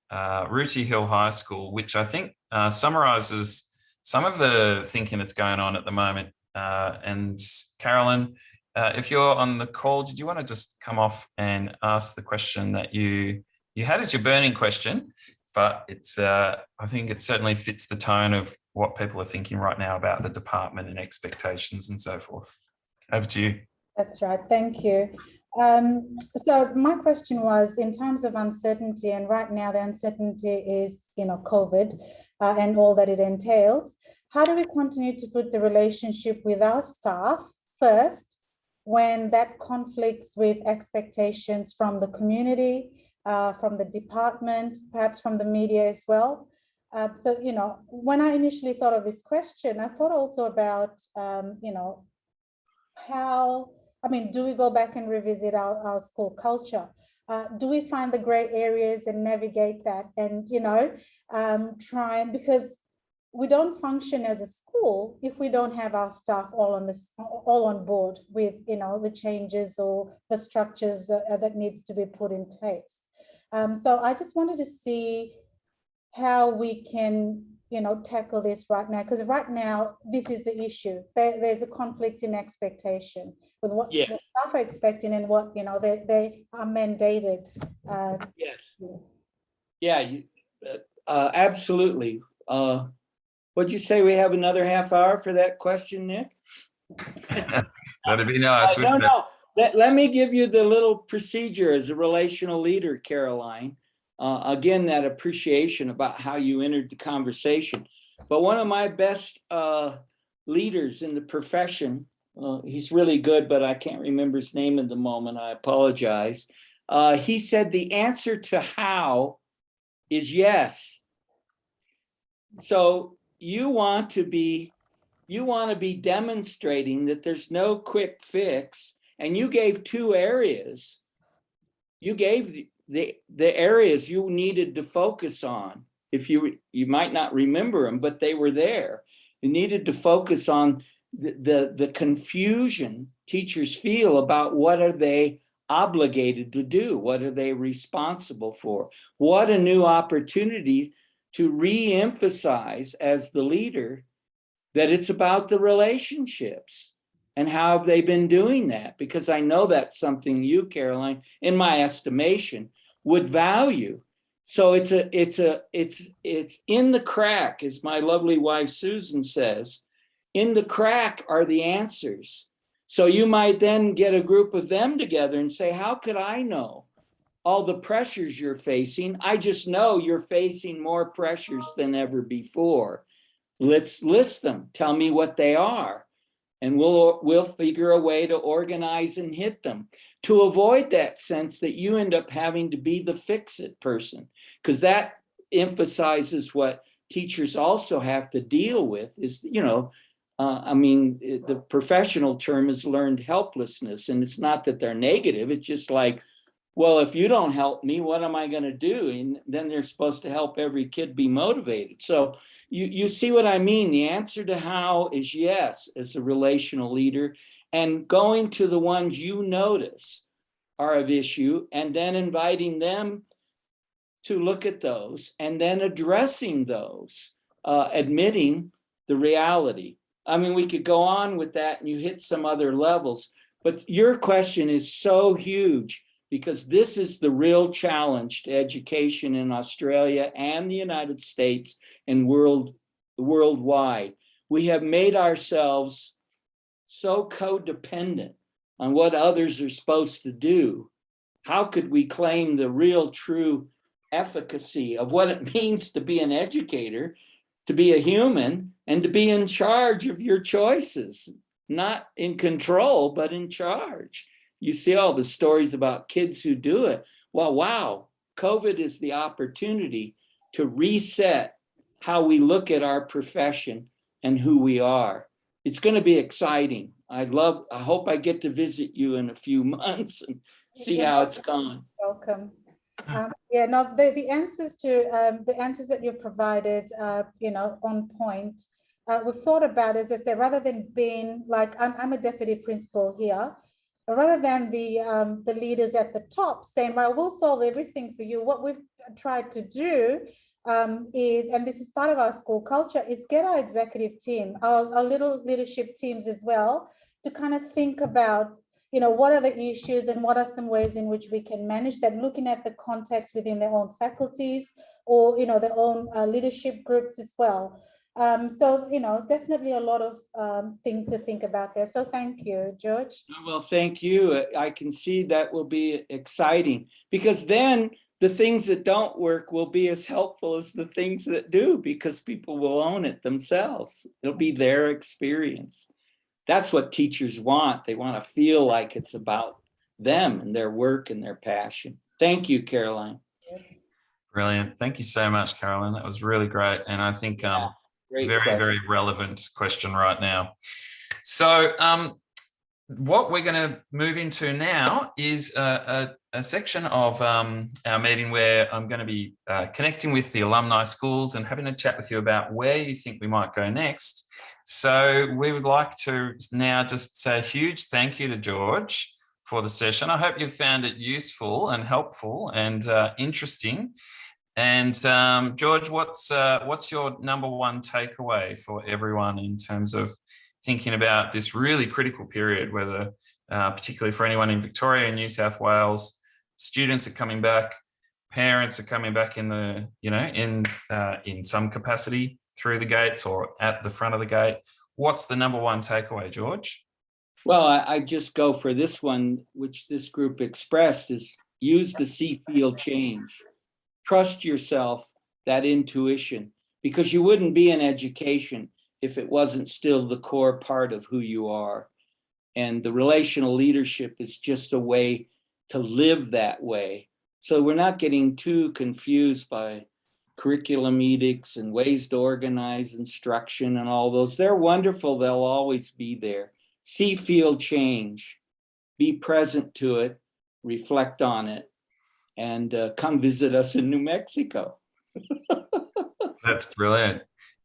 Rooty Hill High School, which I think summarizes some of the thinking that's going on at the moment. And Carolyn, if you're on the call, did you want to just come off and ask the question that you had as your burning question? But it's I think it certainly fits the tone of what people are thinking right now about the department and expectations and so forth. Over to you. That's right. Thank you. So my question was, in terms of uncertainty, and right now the uncertainty is, COVID and all that it entails. How do we continue to put the relationship with our staff first when that conflicts with expectations from the community, from the department, perhaps from the media as well? So, when I initially thought of this question, I thought also about, do we go back and revisit our school culture? Do we find the gray areas and navigate that and, try, because we don't function as a school if we don't have our staff all on board with, the changes or the structures that needs to be put in place. So I just wanted to see how we can, tackle this right now, because right now this is the issue. There's a conflict in expectation with what the staff are expecting and what they are mandated. Yes. Yeah, absolutely. What'd you say? We have another half hour for that question, Nick? That'd be nice. No. Let me give you the little procedure as a relational leader, Caroline. Again, that appreciation about how you entered the conversation. But one of my best leaders in the profession, he's really good, but I can't remember his name at the moment. I apologize. He said the answer to how is yes. So you want to be demonstrating that there's no quick fix. And you gave two areas. You gave the areas you needed to focus on. If you might not remember them, but they were there. You needed to focus on the confusion teachers feel about what are they obligated to do? What are they responsible for? What a new opportunity to re-emphasize as the leader that it's about the relationships. And how have they been doing that? Because I know that's something you, Caroline, in my estimation, would value. So it's in the crack, as my lovely wife Susan says. In the crack are the answers. So you might then get a group of them together and say, how could I know all the pressures you're facing? I just know you're facing more pressures than ever before. Let's list them. Tell me what they are. And we'll figure a way to organize and hit them to avoid that sense that you end up having to be the fix-it person, because that emphasizes what teachers also have to deal with is, the professional term is learned helplessness. And it's not that they're negative. It's just like, well, if you don't help me, what am I going to do? And then they're supposed to help every kid be motivated. So you see what I mean? The answer to how is yes, as a relational leader, and going to the ones you notice are of issue and then inviting them to look at those and then addressing those, admitting the reality. I mean, we could go on with that and you hit some other levels, but your question is so huge because this is the real challenge to education in Australia and the United States and worldwide. We have made ourselves so codependent on what others are supposed to do. How could we claim the real true efficacy of what it means to be an educator to be a human and to be in charge of your choices, not in control, but in charge. You see all the stories about kids who do it. Well, wow, COVID is the opportunity to reset how we look at our profession and who we are. It's going to be exciting. I hope I get to visit you in a few months and see how it's gone. Welcome. Yeah, no, the answers to the answers that you provided, on point. We've thought about, as I said, rather than being like, I'm a deputy principal here, rather than the leaders at the top saying, well, we'll solve everything for you. What we've tried to do is, and this is part of our school culture, is get our executive team, our little leadership teams as well, to kind of think about, what are the issues and what are some ways in which we can manage that, looking at the context within their own faculties or, their own leadership groups as well. So, definitely a lot of things to think about there. So thank you, George. Well, thank you. I can see that will be exciting, because then the things that don't work will be as helpful as the things that do, because people will own it themselves. It'll be their experience. That's what teachers want. They want to feel like it's about them and their work and their passion. Thank you, Caroline. Brilliant. Thank you so much, Carolyn. That was really great. And I think very relevant question right now. So what we're going to move into now is a section of our meeting where I'm going to be connecting with the alumni schools and having a chat with you about where you think we might go next. So we would like to now just say a huge thank you to George for the session. I hope you found it useful and helpful and interesting. And George, what's your number one takeaway for everyone in terms of thinking about this really critical period, whether particularly for anyone in Victoria and New South Wales, students are coming back, parents are coming back in the, in some capacity through the gates or at the front of the gate. What's the number one takeaway, George? Well, I just go for this one, which this group expressed, is use the see, feel, change. Trust yourself, that intuition, because you wouldn't be in education if it wasn't still the core part of who you are. And the relational leadership is just a way to live that way. So we're not getting too confused by curriculum edicts and ways to organize instruction and all those. They're wonderful. They'll always be there. See, feel, change. Be present to it. Reflect on it. And come visit us in New Mexico. That's brilliant.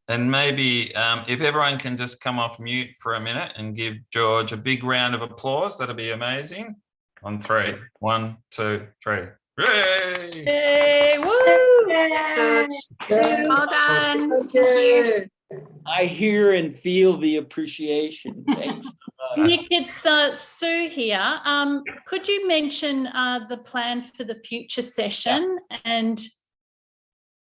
And maybe if everyone can just come off mute for a minute and give George a big round of applause, that'll be amazing. On 3. 1, 2, 3. Hooray! Hey, woo! Well done. Thank you. I hear and feel the appreciation. Thanks. Nick, it's Sue here. Could you mention the plan for the future session? And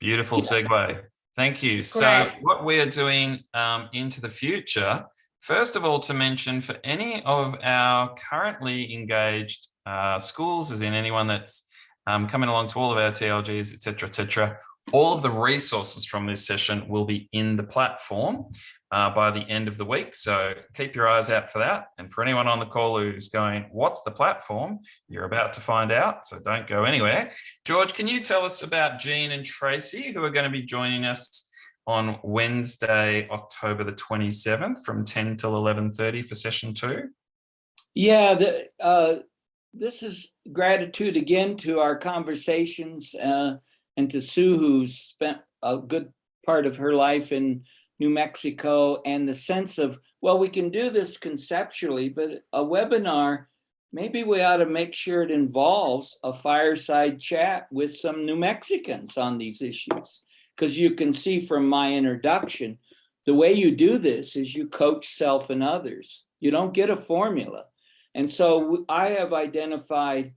beautiful segue. Thank you. Great. So what we are doing into the future, first of all, to mention for any of our currently engaged schools, as in anyone that's coming along to all of our TLGs, et cetera, all of the resources from this session will be in the platform by the end of the week. So keep your eyes out for that. And for anyone on the call who's going, what's the platform? You're about to find out, so don't go anywhere. George, can you tell us about Jean and Tracy, who are going to be joining us on Wednesday, October the 27th from 10 till 11:30 for session 2? Yeah, this is gratitude again to our conversations and to Sue, who's spent a good part of her life in New Mexico, and the sense of, well, we can do this conceptually, but a webinar, maybe we ought to make sure it involves a fireside chat with some New Mexicans on these issues. Because you can see from my introduction, the way you do this is you coach self and others. You don't get a formula. And so I have identified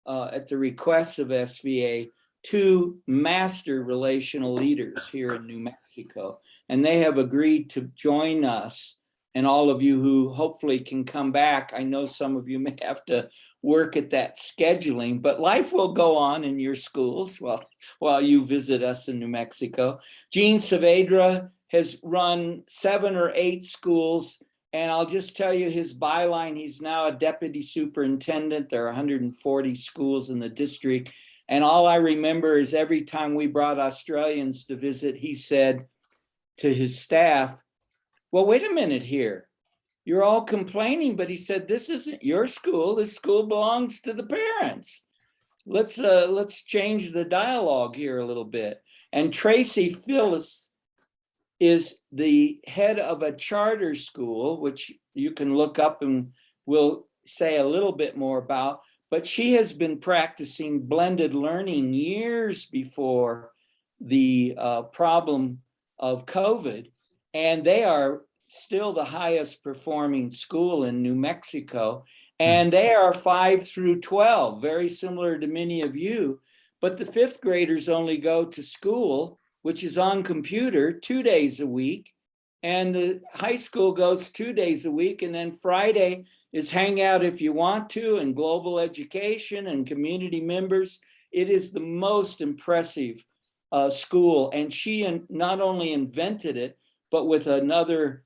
at the request of SVA 2 master relational leaders here in New Mexico, and they have agreed to join us. And all of you who hopefully can come back, I know some of you may have to work at that scheduling, but life will go on in your schools while you visit us in New Mexico. Jean Saavedra has run 7 or 8 schools. And I'll just tell you his byline, he's now a deputy superintendent. There are 140 schools in the district. And all I remember is every time we brought Australians to visit, he said to his staff, well, wait a minute here. You're all complaining, but he said, this isn't your school. This school belongs to the parents. Let's change the dialogue here a little bit. And Tracy Phyllis is the head of a charter school, which you can look up and we'll say a little bit more about, but she has been practicing blended learning years before the problem of COVID, and they are still the highest performing school in New Mexico, and they are 5 through 12, very similar to many of you, but the 5th graders only go to school, which is on computer 2 days a week, and the high school goes 2 days a week, and then Friday is hang out if you want to, and global education and community members. It is the most impressive school, and she not only invented it, but with another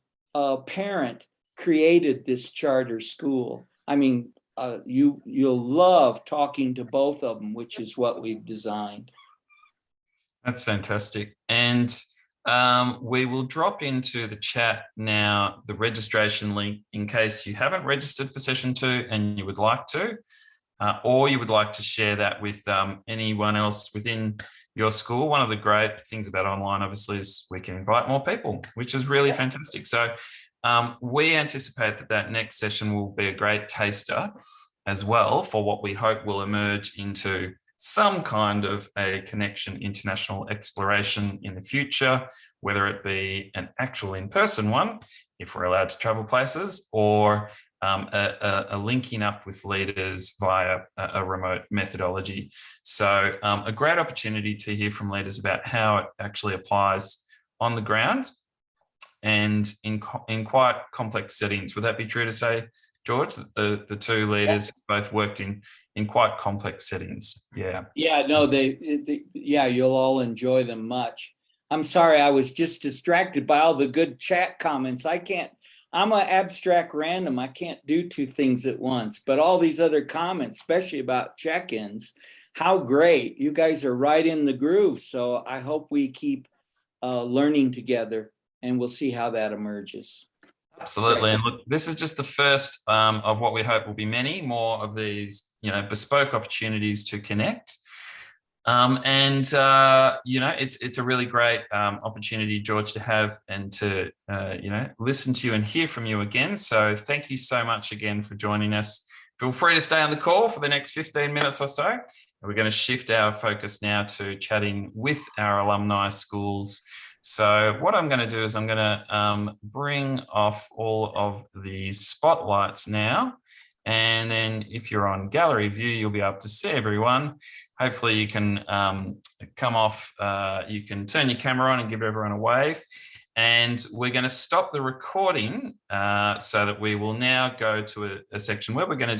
parent created this charter school. I mean, you'll love talking to both of them, which is what we've designed. That's fantastic. And we will drop into the chat now the registration link in case you haven't registered for session 2 and you would like to, or you would like to share that with anyone else within your school. One of the great things about online, obviously, is we can invite more people, which is really fantastic. So we anticipate that next session will be a great taster as well for what we hope will emerge into some kind of a connection international exploration in the future, whether it be an actual in-person one, if we're allowed to travel places, or a linking up with leaders via a remote methodology. So a great opportunity to hear from leaders about how it actually applies on the ground and in quite complex settings. Would that be true to say, George, that the 2 leaders both worked in quite complex settings? Yeah. Yeah, no, yeah, you'll all enjoy them much. I'm sorry, I was just distracted by all the good chat comments. I'm an abstract random. I can't do 2 things at once, but all these other comments, especially about check-ins, how great. You guys are right in the groove. So I hope we keep learning together, and we'll see how that emerges. Absolutely. And look, this is just the first of what we hope will be many more of these, bespoke opportunities to connect. It's a really great opportunity, George, to have and to, listen to you and hear from you again. So thank you so much again for joining us. Feel free to stay on the call for the next 15 minutes or so. We're going to shift our focus now to chatting with our alumni schools. So what I'm going to do is I'm going to bring off all of the spotlights now. And then if you're on gallery view, you'll be able to see everyone. Hopefully you can come off, you can turn your camera on and give everyone a wave. And we're going to stop the recording so that we will now go to a section where we're going to